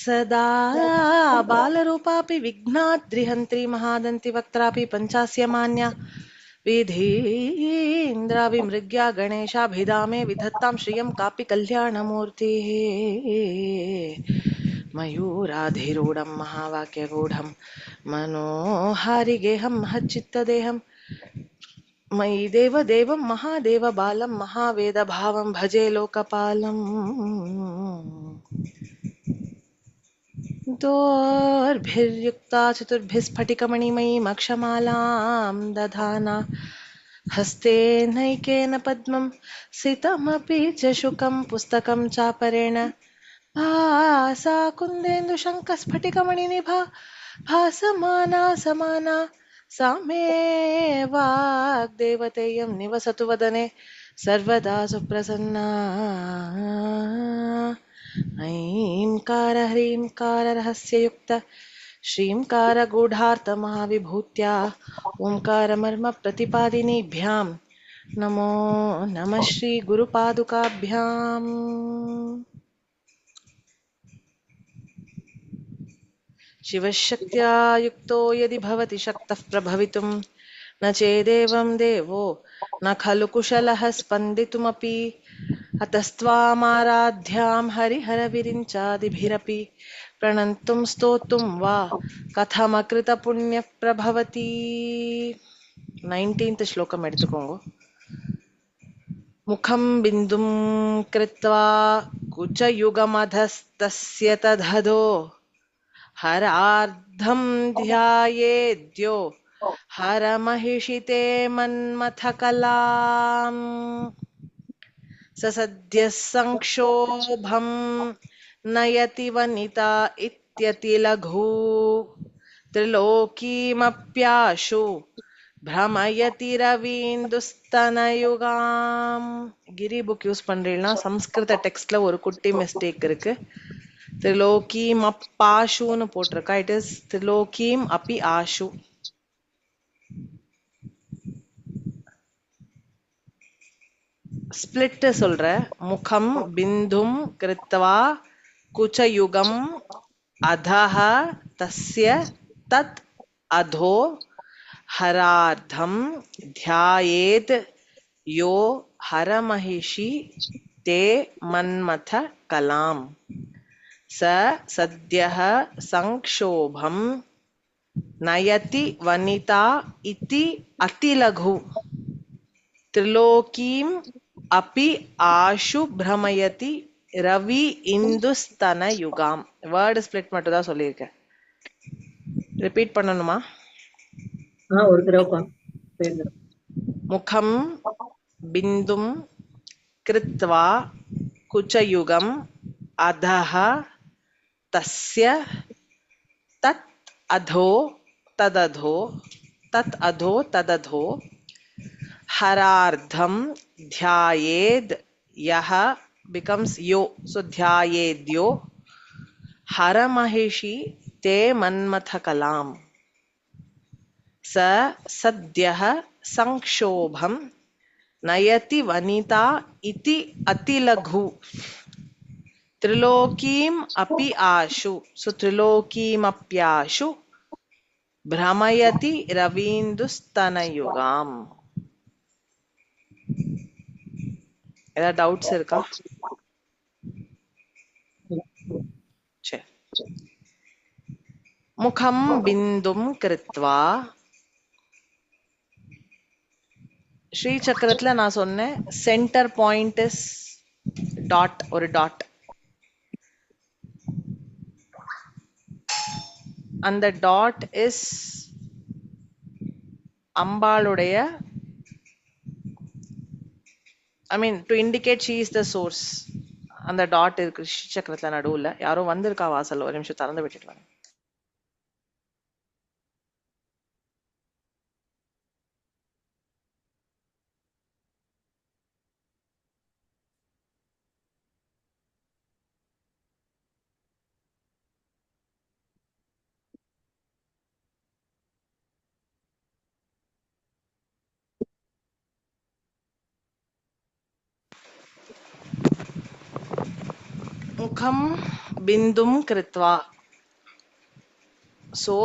सदा बालरूपापि विघ्नाद्रिहन्त्री महादन्ति वक्त्रापि पञ्चास्य मान्या विधीन्द्राभिमृग्या गणेशाभिधामे विधत्तां श्रियं कापि कल्याणमूर्तिः मयूराधिरूढं महावाक्यगूढं मनोहारिगेहं महच्चित्तदेहं मयि देवदेवं महादेवबालं महावेदभावं भजे लोकपालम् दोर्भिर्युक्ता चतुर्भिस्फटिकमणिमयीमक्षमालां दधाना हस्तेनैकेन पद्मं सितमपि च शुकं पुस्तकं चापरेण भासा कुन्देन्दुशङ्खस्फटिकमणिनिभा भासमाना समाना सा मे वाग्देवतेयं निवसतु वदने सर्वदा सुप्रसन्ना ऐंकार ह्रींकार रहस्ययुक्त श्रींकार गूढार्थमहाविभूत्या ओंकारमर्म प्रतिपादिनीभ्यां नमो नमः श्री गुरुपादुकाभ्याम् शिवशक्त्या युक्तो यदि भवति शक्तः प्रभवितुं न चेदेवं देवो न खलु कुशलः स्पन्दितुमपि अतस्त्वामाराध्यां हरिहरविरिञ्चादिभिरपि प्रणन्तुं स्तोतुं वा कथमकृतपुण्यः प्रभवति 19th श्लोकम् एडुत्तुकोंगो मुखं बिन्दुं कृत्वा कुचयुगमधस्तस्य तदधो हरार्धं ध्यायेद्यो हरमहिषिते मन्मथकलाम् ससद्यः संक्षोभं नयति वनिता इत्यतिलघु त्रिलोकीमप्याशु भ्रमयति रवीन्दुस्तनयुगाम् गिरी புக் யூஸ் பண்றீங்கன்னா சம்ஸ்கிருத டெக்ஸ்ட்ல ஒரு குட்டி மிஸ்டேக் இருக்கு. त्रिलोकीम अप्पाशुன்னு போட்டிருக்கா. இட் இஸ் त्रिलोकीम अपि आशु. ஸ்பிளிட் சொல்ற. முகம் பிந்தும் கிருத்வா குச்சயுகம் அதஹ தஸ்ய தத் அதோ ஹரார்த்தம் த்யாயேத் யோ ஹரமஹிஷி தே மன்மத கலாம் स सद्यः संक्षोभं नयति वनिता इति अतिलघु त्रिलोकीम् अपि आशु भ्रमयति रवि इंदुस्तन युगाम. வேர்ட் ஸ்பிளிட் மட்டும் தான் சொல்லியிருக்கேன். ரிப்பீட் பண்ணணுமா? ஒரு தடவை. முகம் பிந்தும் கிருத்வா குச்சயுகம் அதஹ तस्य तत् अधो तदधो तत् अधो तदधो हरार्धम ध्यायेद यह becomes yo, so ध्यायेद्यो हरमहिषि ते मन्मथकलाम् स सद्यः संक्षोभं नयति वनिता इति अतिलघु त्रिलोकीम् अपि आशु, so त्रिलोकीमप्याशु भ्रमयति रवीन्दुस्तनयुगाम. ஏதாவது டவுட்ஸ் இருக்கா? சரி. முகம் பிந்தும் கிருத்வா ஸ்ரீ சக்கரத்துல நான் சொன்னேன் சென்டர் பாயிண்ட் இஸ் டாட், ஒரு டாட். அந்த டாட் இஸ் அம்பாளுடைய, I mean to indicate she is the source. அந்த டாட் இருக்கு சக்கரத்துல நடுவுல. யாரோ வந்திருக்கா வாசல், ஒரு நிமிஷம் திறந்து விட்டுட்டு வரேன். मुखम bindum kritva. So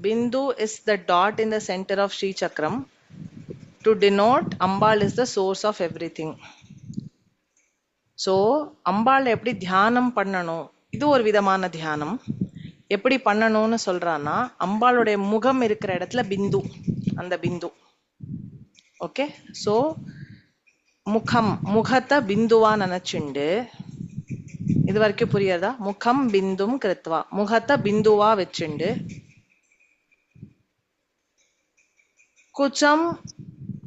bindu is the dot in the center of Sri Chakram to denote Ambal is the source of everything. So Ambal எப்படி தியானம் பண்ணணும், இது ஒரு விதமான தியானம். எப்படி பண்ணணும்னு சொல்றான்னா, அம்பாளுடைய முகம் இருக்கிற இடத்துல பிந்து, அந்த பிந்து. ஓகே, ஸோ முகம், முகத்தை பிந்துவா நினைச்சுண்டு, இது வரைக்கும் புரியுறதா? முகம் பிந்தும் கிருத்வா, முகத்தை பிந்துவா வச்சுண்டு, குச்சம்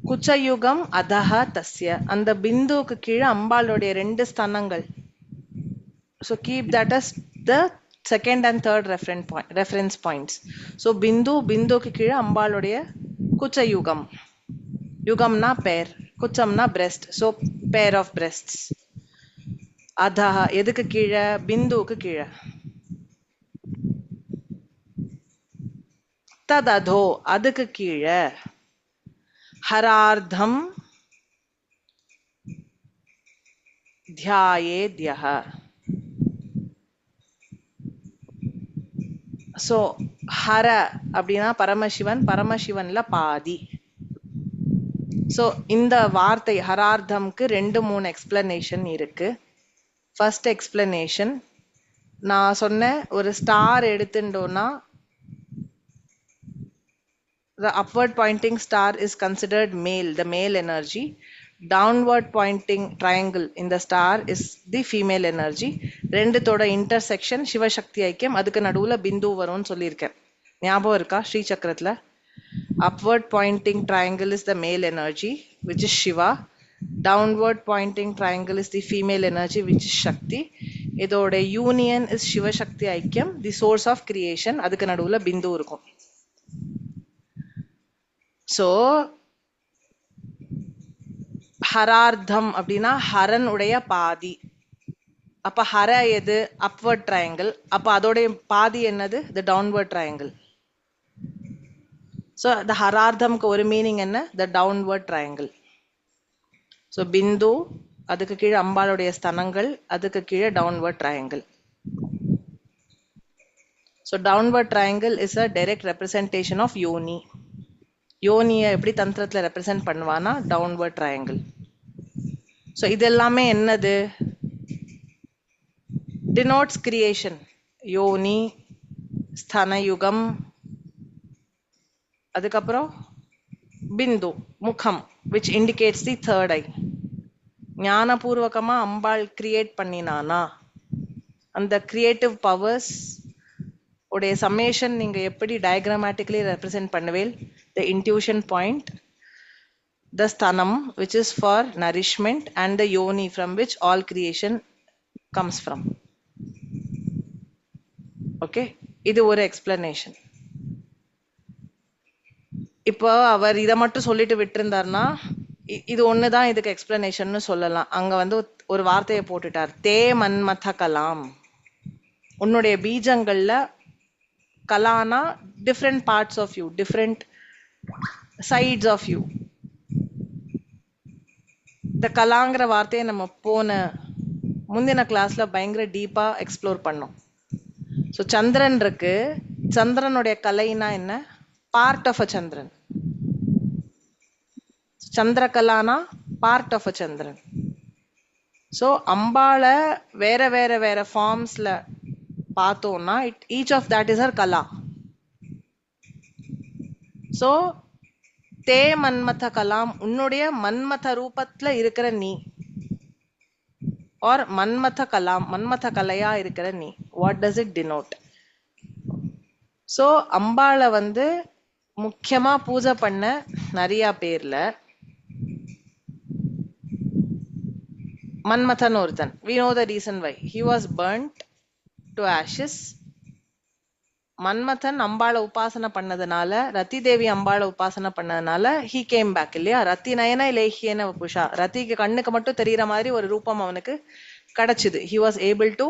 குச்சயுகம் அதஹ தஸ்ய, அந்த பிந்துவுக்கு கீழே அம்பாளுடைய 2 ஸ்தனங்கள். So keep that as the second and third reference points. So பிந்துவுக்கு கீழே அம்பாளுடைய குச்சயுகம், யுகம்னா பேர், குச்சம்னா breast, so pair of breasts. அதஹ எதுக்கு கீழே? பிந்துவுக்கு கீழே. தததோ அதுக்கு கீழே. ஹரார்த்தம் தியாயேத்யஹ. ஸோ ஹர அப்படின்னா பரமசிவன், பரமசிவன்ல பாதி. ஸோ இந்த வார்த்தை ஹரார்த்தம்க்கு 2-3 எக்ஸ்பிளனேஷன் இருக்கு. ஃபர்ஸ்ட் எக்ஸ்பிளனேஷன் நான் சொன்னேன், ஒரு ஸ்டார் எடுத்துட்டோம்னா the upward pointing star is considered male, the male energy. Downward pointing triangle in the star is the female energy. ரெண்டுத்தோட இன்டர்செக்ஷன் சிவசக்தி ஐக்கியம், அதுக்கு நடுவுல பிந்து வரும்னு சொல்லியிருக்கேன். ஞாபகம் இருக்கா? ஸ்ரீ சக்கரத்துல upward pointing triangle is the male energy which is Shiva. Downward pointing triangle is the female energy which is Shakti. இதோட யூனியன் is சிவசக்தி ஐக்கியம், the source of creation. அதுக்கு நடுவுல பிந்து இருக்கும். ஸோ ஹரார்த்தம் அப்படின்னா ஹரன் உடைய பாதி. அப்ப ஹர எது? Upward triangle. அப்ப அதோடைய பாதி என்னது? The downward triangle. So the ஹரார்த்தம்க்கு ஒரு மீனிங் என்ன? The downward triangle. ஸோ பிந்து, அதுக்கு கீழே அம்பாளுடைய ஸ்தனங்கள், அதுக்கு கீழே downward triangle. So downward triangle is a direct representation of yoni. யோனியை எப்படி தந்திரத்துல ரெப்ரசென்ட் பண்ணுவானா? Downward triangle. ஸோ இது எல்லாமே என்னது? Denotes creation. யோனி, ஸ்தனயுகம், அதுக்கப்புறம் பிந்து, முகம், which indicates the third eye. ஞானபூர்வகமா அம்பாள் கிரியேட் பண்ணினானா, அந்த கிரியேட்டிவ் பவர்ஸ் உடைய சம்மேஷன் நீங்க எப்படி டயக்ராமேட்டிக்கலி ரெப்ரசென்ட் பண்ணுவேல்? The intuition point, the sthanam which is for nourishment, and the yoni from which all creation comes from. Okay, இது ஒரு எக்ஸ்பிளனேஷன். இப்போ அவர் இதை மட்டும் சொல்லிட்டு விட்டுருந்தார்னா இது ஒண்ணுதான் இதுக்கு எக்ஸ்பிளனேஷன் சொல்லலாம். அங்க ஒரு வார்த்தையை போட்டுட்டார், தே மன்மத கலாம். உன்னுடைய பீஜங்கள்ல கலானா different parts of you, different sides of you. இந்த கலாங்கிற வார்த்தையை நம்ம முந்தின கிளாஸ்ல பயங்கர டீப்பா எக்ஸ்ப்ளோர் பண்ணோம். ஸோ சந்திரன் இருக்கு, சந்திரனுடைய கலைனா என்ன? Part of a Chandran. சந்திரகலானா part of a Chandran. So அம்பாளை வேற வேற வேற ஃபார்ம்ஸ்ல பார்த்தோம்னா each of that is her kala. So the Manmatha கலாம், உன்னுடைய மன்மத ரூபத்துல இருக்கிற நீ, ஆர் மன்மத கலாம், மன்மத கலையா இருக்கிற நீ. What does it denote? So அம்பாளை முக்கியமா பூஜை பண்ண நிறைய பேர்ல மன்மதன் ஒருத்தன். we know the reason why he was burnt to ashes. Manmadhan அம்பாளை உபாசனை பண்ணதுனால, ரத்தி தேவி அம்பாளை உபாசனை பண்ணதுனால he came back இல்லையா? ரத்தி நயன லேஹியன புஷா, ரத்திக்கு கண்ணுக்கு மட்டும் தெரியற மாதிரி ஒரு ரூபம் அவனுக்கு கிடைச்சது. he was able to,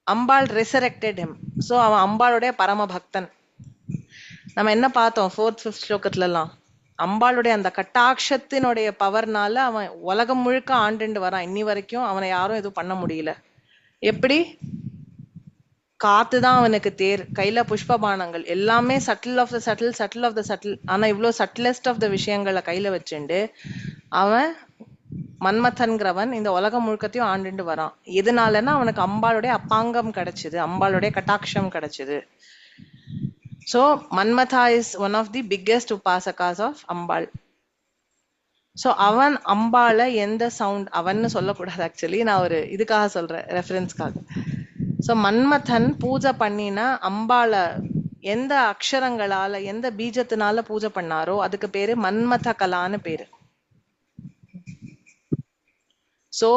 Ambal resurrected him. So அவன் அம்பாளுடைய பரம பக்தன். நம்ம என்ன பார்த்தோம் 4th 5th ஸ்லோகத்துல எல்லாம்? அம்பாளுடைய அந்த கட்டாட்சத்தினுடைய பவர்னால அவன் உலகம் முழுக்க ஆண்டுண்டு வரான். இன்னி வரைக்கும் அவனை யாரும் எதுவும் பண்ண முடியல. எப்படி? காத்து தான் அவனுக்கு தேர், கையில புஷ்ப பானங்கள், எல்லாமே subtle of the subtle, subtle of the subtle. ஆனா இவ்ளோ சட்டிலஸ்ட் ஆஃப் த விஷயங்களை கையில வச்சுண்டு அவன் மன்மதன்கிறவன் இந்த உலகம் முழுக்கத்தையும் ஆண்டுண்டு வரான். எதனாலன்னா அவனுக்கு அம்பாளுடைய அப்பாங்கம் கிடைச்சது, அம்பாளுடைய கட்டாட்சம் கிடைச்சது. So Manmatha is one of the biggest upasakas of Ambal. So அவன் அம்பால எந்த சவுண்ட், அவன்னு சொல்லக்கூடாது ஆக்சுவலி, நான் ஒரு இதுக்காக சொல்றேன், ரெஃபரன்ஸ்க்காக. ஸோ மன்மதன் பூஜை பண்ணினா அம்பால எந்த அக்ஷரங்களால எந்த பீஜத்தினால பூஜை பண்ணாரோ அதுக்கு பேரு மன்மத கலான்னு பேரு. ஸோ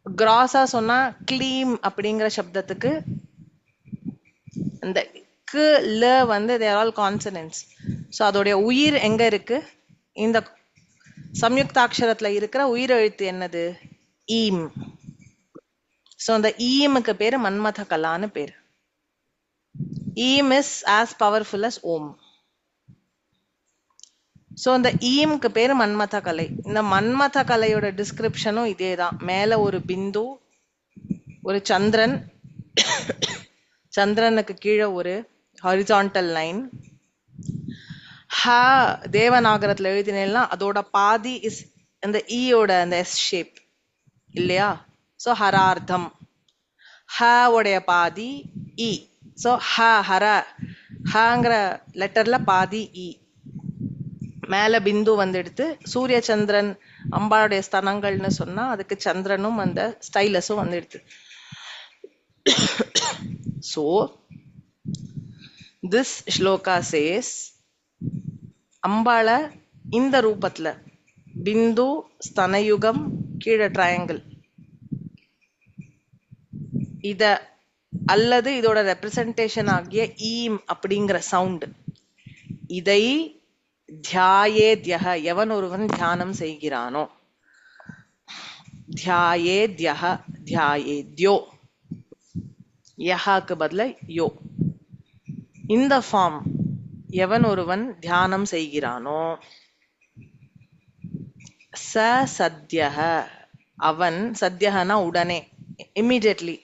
கிராஸா சொன்னா கிளீம் அப்படிங்கிற சப்தத்துக்கு இந்த கு ல வந்து தேர் ஆல் கான்சனன்ட்ஸ். ஸோ அதோடைய உயிர் எங்க இருக்கு? இந்த சம்யுக்தாட்சரத்துல இருக்கிற உயிர் எழுத்து என்னது? ஈம். ஸோ அந்த ஈமுக்கு பேரு மன்மத கலான்னு பேரு. ஈம் is as powerful as Om. So அந்த ஈமுக்கு பேரு மன்மத கலை. இந்த மன்மத கலையோட டிஸ்கிரிப்ஷனும் இதே தான். மேல ஒரு பிந்து, ஒரு சந்திரன், சந்திரனுக்கு கீழே ஒரு ஹாரிசான்டல் லைன். ஹ தேவநாகரத்துல எழுதினா அதோட பாதி இஸ் அந்த ஈயோட அந்த எஸ் ஷேப் இல்லையா? ஸோ ஹரார்த்தம். ஹ உடைய பாதி இ. ஸோ ஹ ஹர, ஹங்கிற லெட்டர்ல பாதி இ. மேல பிந்து வந்து எடுத்து சூரிய சந்திரன் அம்பாளுடைய ஸ்தனங்கள்னு சொன்னா அதுக்கு சந்திரனும் அந்த ஸ்டைலஸும் வந்து எடுத்து. ஸோ திஸ் ஸ்லோகா சேஸ் அம்பாள இந்த ரூபத்துல பிந்து, ஸ்தனயுகம், கீழே ட்ரையாங்கிள், இத அல்லது இதோட ரெப்ரசன்டேஷன் ஆகிய ஈம் அப்படிங்கிற சவுண்ட், இதை தியாயேத்யஹ எவன் ஒருவன் தியானம் செய்கிறானோ, தியாயேத்யஹ தியாயேத்யோ, யஹாக்கு பதில யோ, இந்த ஃபார்ம் எவன் ஒருவன் தியானம் செய்கிறானோ, ச சத்யஹ அவன், சத்யஹனா உடனே, இம்மிடியட்லி,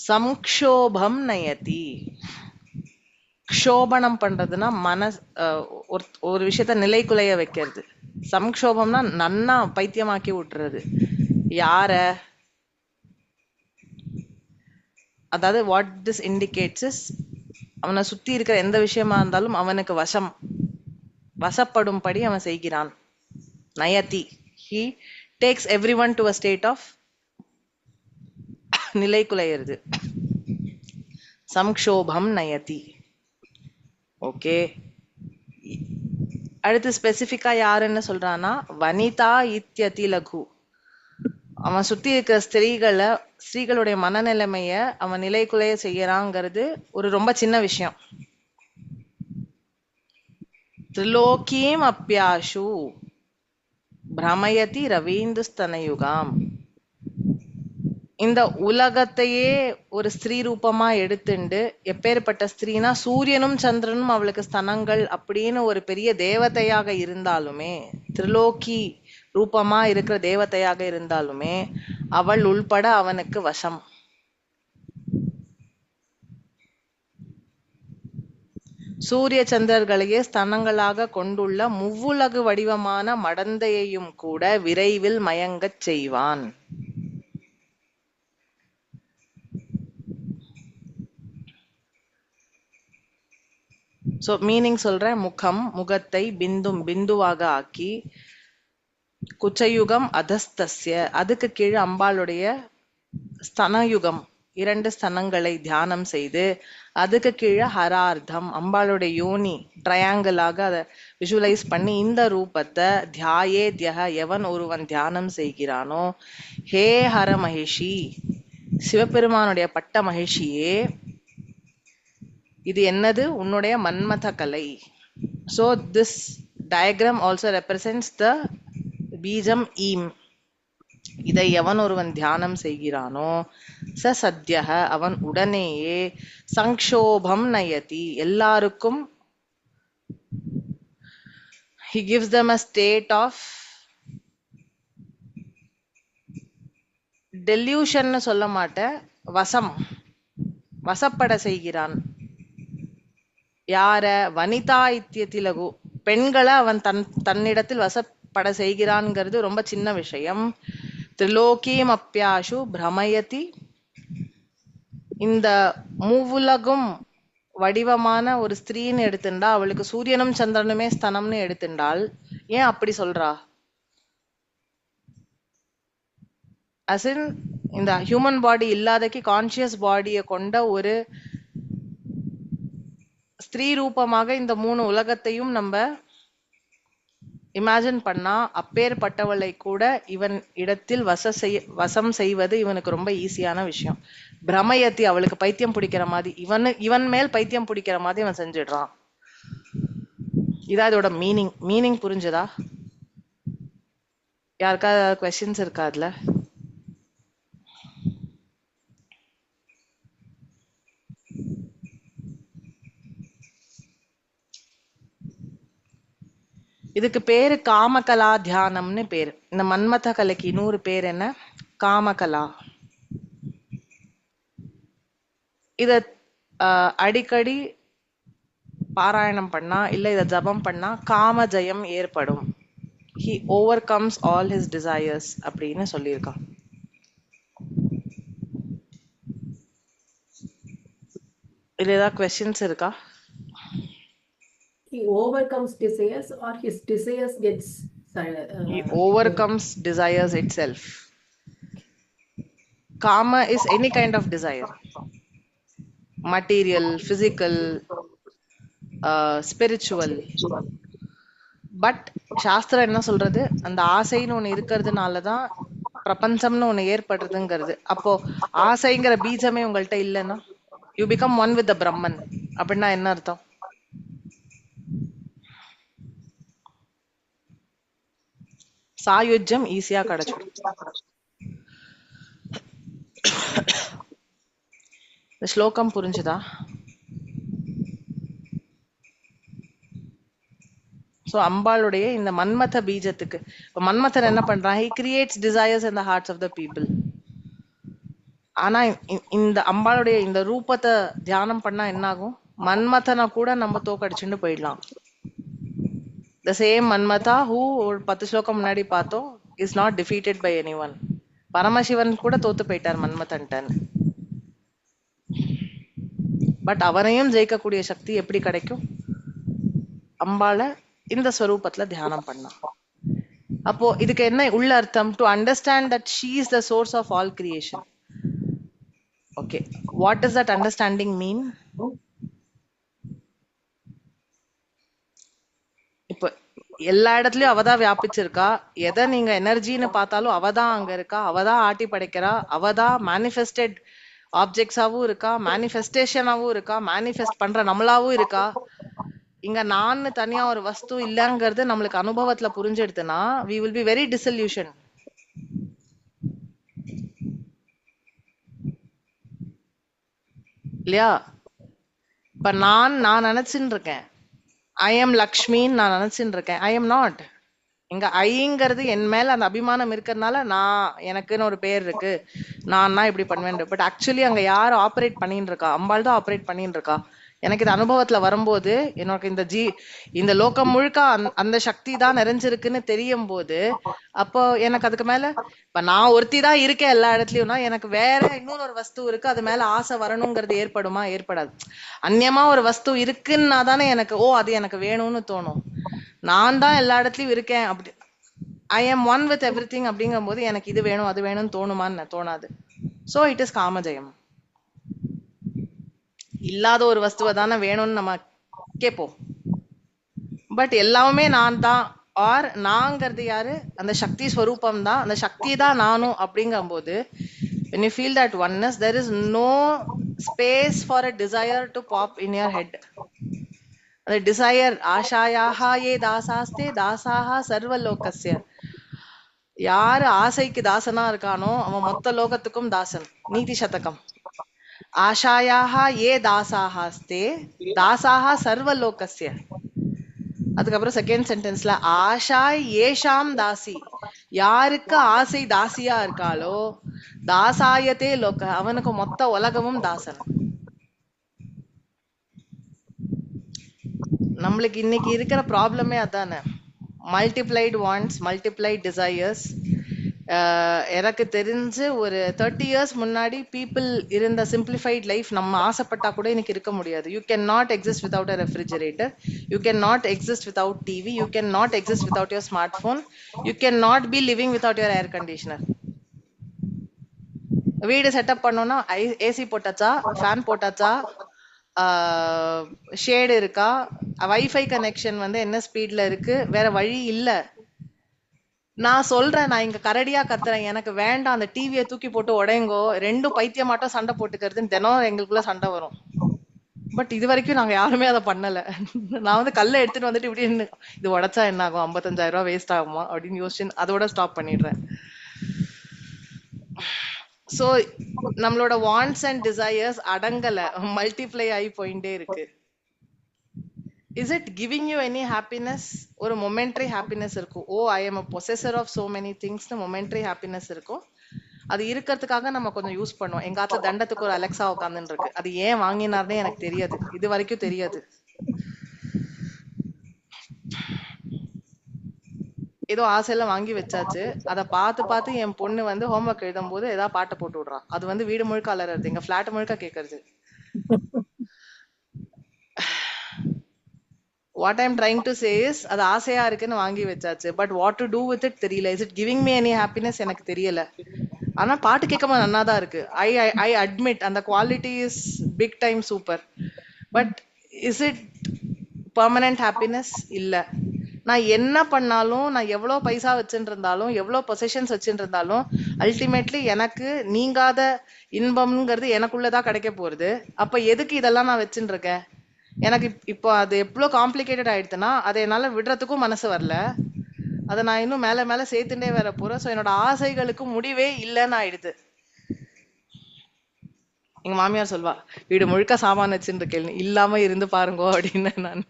சம்க்ஷோபம் நயதி. க்ஷோபனம் பண்றதுன்னா மனஸ் ஒரு விஷயத்த நிலைக்குலைய வைக்கிறது. சம்க்ஷோபம்னா நன்னா பைத்தியமாக்கி விட்டுறது. யார? அதாவது வாட் திஸ் இண்டிகேட்ஸ் இஸ் அவனை சுத்தி இருக்கிற எந்த விஷயமா இருந்தாலும் அவனுக்கு வசப்படும்படி அவன் செய்கிறான். நயதி, he takes everyone to a state of நிலைக்குலையிறது. சம்க்ஷோபம் நயதி. ஓகே, அடுத்து ஸ்பெசிபிக்கா யாருன்னு சொல்றான்னா வனிதா இத்யதி லகு. அவன் சுத்தி இருக்கிற ஸ்திரீகளுடைய மனநிலைமைய அவன் நிலைக்குலைய செய்யறாங்கிறது ஒரு ரொம்ப சின்ன விஷயம். திரிலோகீம் அப்யாஷு பிரமயதி ரவீந்து ஸ்தனயுகாம். இந்த உலகத்தையே ஒரு ஸ்திரீ ரூபமா எடுத்துண்டு, எப்பேற்பட்ட ஸ்திரீனா சூரியனும் சந்திரனும் அவளுக்கு ஸ்தனங்கள் அப்படின்னு ஒரு பெரிய தேவதையாக இருந்தாலுமே, திரிலோகி ரூபமா இருக்கிற தேவதையாக இருந்தாலுமே அவள் உள்பட அவனுக்கு வசம். சூரிய சந்திரர்களையே ஸ்தனங்களாக கொண்டுள்ள முவ்வுலகு வடிவமான மடந்தையையும் கூட விரைவில் மயங்கச் செய்வான். சோ மீனிங் சொல்றேன். முகம், முகத்தை பிந்துவாக ஆக்கி, குச்சயுகம் அதஸ்தஸ்ய அதுக்கு கீழே அம்பாளுடைய ஸ்தனயுகம் 2 ஸ்தனங்களை தியானம் செய்து, அதுக்கு கீழே ஹரார்த்தம் அம்பாளுடைய யோனி ட்ரையாங்கிளாக அதை விஷுவலைஸ் பண்ணி இந்த ரூபத்தை தியாயேத்யஹ எவன் ஒருவன் தியானம் செய்கிறானோ, ஹே ஹர மகிஷி சிவபெருமானுடைய பட்ட மகிழ்ச்சியே, இது என்னது? உன்னுடைய மன்மத கலை. So this diagram also represents the பீஜம் ஈம். இதை எவன் ஒருவன் தியானம் செய்கிறானோ, ச சத்யஹ அவன் உடனேயே, சங்ஷோபம் நயதி எல்லாருக்கும் he gives them a state of டெல்யூஷன்னு சொல்ல மாட்டேன், வசப்பட செய்கிறான். யார? வனிதா இத்தியதிலகு, பெண்களை அவன் தன்னிடத்தில் வசப்பட செய்கிறான்ங்கிறது ரொம்ப சின்ன விஷயம். திரிலோக்கியம் அப்பியாஷு பிரமயதி, இந்த மூவுலகும் வடிவமான ஒரு ஸ்திரீன்னு எடுத்துண்டா அவளுக்கு சூரியனும் சந்திரனுமே ஸ்தனம்னு எடுத்துண்டாள். ஏன் அப்படி சொல்றா? அசின் இந்த ஹியூமன் பாடி இல்லாதக்கு கான்சியஸ் பாடியை கொண்ட ஒரு ஸ்திரீ ரூபமாக இந்த 3 உலகத்தையும் நம்ம இமேஜின் பண்ணா, அப்பேற்பட்டவளை கூட இவன் இடத்தில் வசம் செய்வது இவனுக்கு ரொம்ப ஈஸியான விஷயம். பிரமயத்தி, அவளுக்கு பைத்தியம் பிடிக்கிற மாதிரி, இவன் மேல் பைத்தியம் பிடிக்கிற மாதிரி இவன் செஞ்சிடுறான். இதான் இதோட மீனிங் புரிஞ்சுதா? யாருக்கா கொஸ்டின்ஸ் இருக்கா அதுல? இதுக்கு பேரு காமகலா தியானம்னு பேரு. இந்த மன்மத கலைக்கு இன்னொரு பேர் என்ன? காமகலா. இத அடிக்கடி பாராயணம் பண்ணா, இல்ல இத ஜபம் பண்ணா காம ஜெயம் ஏற்படும். He overcomes all his desires அப்படின்னு சொல்லியிருக்கான். இதுல ஏதாவது கொஸ்டின்ஸ் இருக்கா? He overcomes desires or his desires gets He overcomes desires itself. Kama is any kind of desire. Material, physical, spiritual. But சாஸ்திரம் என்ன சொல்றது? அந்த ஆசைன்னு ஒண்ணு இருக்கிறதுனாலதான் பிரபஞ்சம்னு ஒண்ணு ஏற்படுறதுங்கிறது. அப்போ ஆசைங்கிற பீஜமே உங்கள்கிட்ட இல்லைன்னா you become one with the Brahman அப்படின்னா என்ன அர்த்தம்? சாயுஜ்யம் ஈஸியா கிடைச்சிடும். இந்த ஸ்லோகம் புரிஞ்சுதா? சோ அம்பாளுடைய இந்த மன்மத பீஜத்துக்கு இப்ப மன்மதன் என்ன பண்றான்? he creates desires in the hearts of the people. ஆனா இந்த அம்பாளுடைய இந்த ரூபத்தை தியானம் பண்ணா என்ன ஆகும்? மன்மதனை கூட நம்ம தோக்கடிச்சுட்டு போயிடலாம். The same மன்மதா who ஒரு 10 ஸ்லோகம் முன்னாடி பார்த்தோம் is not defeated by anyone. Paramasivan கூட தோத்து போயிட்டார் மன்மதன்டன். பட் அவனையும் ஜெயிக்கக்கூடிய சக்தி எப்படி கிடைக்கும்? அம்பாளை இந்த ஸ்வரூபத்துல தியானம் பண்ணா. அப்போ இதுக்கு என்ன உள்ள அர்த்தம்? To understand that she is the source of all creation. Okay, what does that understanding mean? இப்போ எல்லா இடத்துலயும் அவதான் வியாபிச்சிருக்கா. எதை நீங்க எனர்ஜின்னு பார்த்தாலும் அவதான் அங்க இருக்கா, அவதான் ஆட்டி படைக்கிறா, அவதான் மேனிஃபெஸ்டட் ஆப்ஜெக்ட்ஸாவும் இருக்கா, மேனிஃபெஸ்டேஷனாவும் இருக்கா, மேனிஃபெஸ்ட் பண்ற நம்மளாவும் இருக்கா. இங்க நான் தனியா ஒரு வஸ்து இல்லங்கிறது நம்மளுக்கு அனுபவத்துல புரிஞ்செடுத்துனா we will be very disillusioned. இல்லையா? இப்ப நான் நினைச்சுட்டு இருக்கேன் I am லக்ஷ்மின்னு நான் நினைச்சுட்டு இருக்கேன். I am not. இங்க ஐங்கிறது என் மேல அந்த அபிமானம் இருக்கிறதுனால எனக்குன்னு ஒரு பேர் இருக்கு, நான் இப்படி பண்ணுவேன். பட் ஆக்சுவலி அங்க யார் ஆப்ரேட் பண்ணிட்டு இருக்கா? அம்பாள் தான் ஆப்ரேட் பண்ணிட்டு இருக்கா. எனக்கு இது அனுபவத்துல வரும்போது எனக்கு இந்த லோகம் முழுக்க அந்த சக்தி தான் நிறைஞ்சிருக்குன்னு தெரியும் போது, அப்போ எனக்கு அதுக்கு மேல இப்ப நான் ஒருத்தி தான் இருக்கேன் எல்லா இடத்துலயும்னா எனக்கு வேற இன்னொரு ஒரு வஸ்து இருக்கு அது மேல ஆசை வரணுங்கிறது ஏற்படுமா? ஏற்படாது. அந்நியமா ஒரு வஸ்து இருக்குன்னா தானே எனக்கு அது எனக்கு வேணும்னு தோணும். நான் தான் எல்லா இடத்துலயும் இருக்கேன் அப்படி I am one with everything அப்படிங்கும் போது எனக்கு இது வேணும் அது வேணும்னு தோணுமான்னு தோணாது. சோ இட் இஸ் காமஜெயம். இல்லாத ஒரு வஸ்துவை தானே வேணும்னு நம்ம கேட்போம். பட் எல்லாமே நான் தான் ஆர் நாங்கிறது யாரு? அந்த சக்தி ஸ்வரூபம் தான், அந்த சக்தி தான் நானும் அப்படிங்கும் போது when you feel that oneness there is no space for a desire to pop in your head. அந்த desire ஆஷாயாஹா ஏ தாசாஸ்தே தாசாஹா சர்வலோகஸ்ய. யாரு ஆசைக்கு தாசனா இருக்கானோ அவன் மொத்த லோகத்துக்கும் தாசன். நீதி சதகம். ஆஷாயாஹா ஏ தாசாஹாஸ்தே தாசாஹா சர்வலோகஸ்ய. அதுக்கப்புறம் செகண்ட் சென்டென்ஸ்ல ஆஷா ஏஷாம் தாசி. யாருக்கு ஆசை தாசியா இருக்காளோ தாசாயத்தே லோக, அவனுக்கு மொத்த உலகமும் தாசன். நம்மளுக்கு இன்னைக்கு இருக்கிற ப்ராப்ளமே அதானே. Multiplied wants, multiplied desires. எனக்கு தெரிஞ்சு ஒரு 30 இயர்ஸ் முன்னாடி பீப்புள் இருந்த சிம்பிளிஃபைட் லைஃப் நம்ம ஆசைப்பட்டா கூட இன்னைக்கு இருக்க முடியாது. You can not exist without a refrigerator, you can not exist without TV, you can not exist without your smart phone, you can not be living without your air conditioner. வீடு setup பண்ணோம்னா AC போட்டாச்சா, fan போட்டாச்சா, shade இருக்கா, wifi connection வந்து என்ன ஸ்பீட்ல இருக்கு, வேற வழி இல்ல. நான் சொல்றேன், நான் இங்க கரடியா கத்துறேன், எனக்கு வேண்டாம் அந்த டிவியை தூக்கி போட்டு உடையங்கோ, ரெண்டும் பைத்தியமாட்டம் சண்டை போட்டுக்கிறதுன்னு தினம் எங்களுக்குள்ள சண்டை வரும். பட் இது வரைக்கும் நாங்க யாருமே அதை பண்ணல. நான் வந்து கல்லை எடுத்துட்டு வந்துட்டு இப்படி இது உடைச்சா என்ன ஆகும், 55,000 ரூபாய் வேஸ்ட் ஆகுமா அப்படின்னு யோசிச்சு அதோட ஸ்டாப் பண்ணிடுறேன். சோ நம்மளோட வாண்ட்ஸ் அண்ட் டிசையர்ஸ் அடங்கல, மல்டிப்ளை ஆகி போயிட்டே இருக்கு. Is it giving you any happiness? ஒரு momentary happiness இருக்கும். Oh I am a possessor of so many திங்ஸ்னு momentary happiness இருக்கும். அது இருக்கிறதுக்காக நம்ம கொஞ்சம் யூஸ் பண்ணுவோம். எங்க ஆத்துல தண்டத்துக்கு ஒரு அலெக்சா உட்காந்துன்னு இருக்கு. அது ஏன் வாங்கினார்னே எனக்கு தெரியாது, இது வரைக்கும் தெரியாது. ஏதோ ஆசையில வாங்கி வச்சாச்சு. அதை பார்த்து பார்த்து என் பொண்ணு வந்து ஹோம்ஒர்க் எழுதும் போது ஏதாவது பாட்டை போட்டு விடுறான். அது வந்து வீடு முழுக்க அலறது, எங்க பிளாட் முழுக்க கேட்கறது. What I'm trying to say is, அது ஆசையா இருக்குன்னு வாங்கி வச்சாச்சு. But what to do with it தெரியல. Is it giving me any happiness எனக்கு தெரியல. ஆனா பாட்டு கேட்காம நன்னா தான் இருக்கு. ஐ அட்மிட் அந்த quality is big time super. But is it permanent happiness? இல்ல. நான் என்ன பண்ணாலும், நான் எவ்வளவு பைசா வச்சுட்டு இருந்தாலும், எவ்வளவு பொசிஷன்ஸ் வச்சுட்டு இருந்தாலும், அல்டிமேட்லி எனக்கு நீங்காத இன்பம்ங்கிறது எனக்குள்ளதான் கிடைக்க போறது. அப்ப எதுக்கு இதெல்லாம் நான் வச்சுட்டு இருக்கேன்? எனக்கு இப்போ அது எவ்வளவு காம்ப்ளிகேட்டட் ஆயிடுதுன்னா அதை என்னால விடுறதுக்கும் மனசு வரல. அதை நான் இன்னும் மேல மேல சேர்த்துட்டே வர போறேன். ஸோ என்னோட ஆசைகளுக்கு முடிவே இல்லைன்னு ஆயிடுது. எங்க மாமியார் சொல்வா, வீடு முழுக்க சாமான் வச்சுட்டு இருக்கேன், இல்லாம இருந்து பாருங்க அப்படின்னு. நான்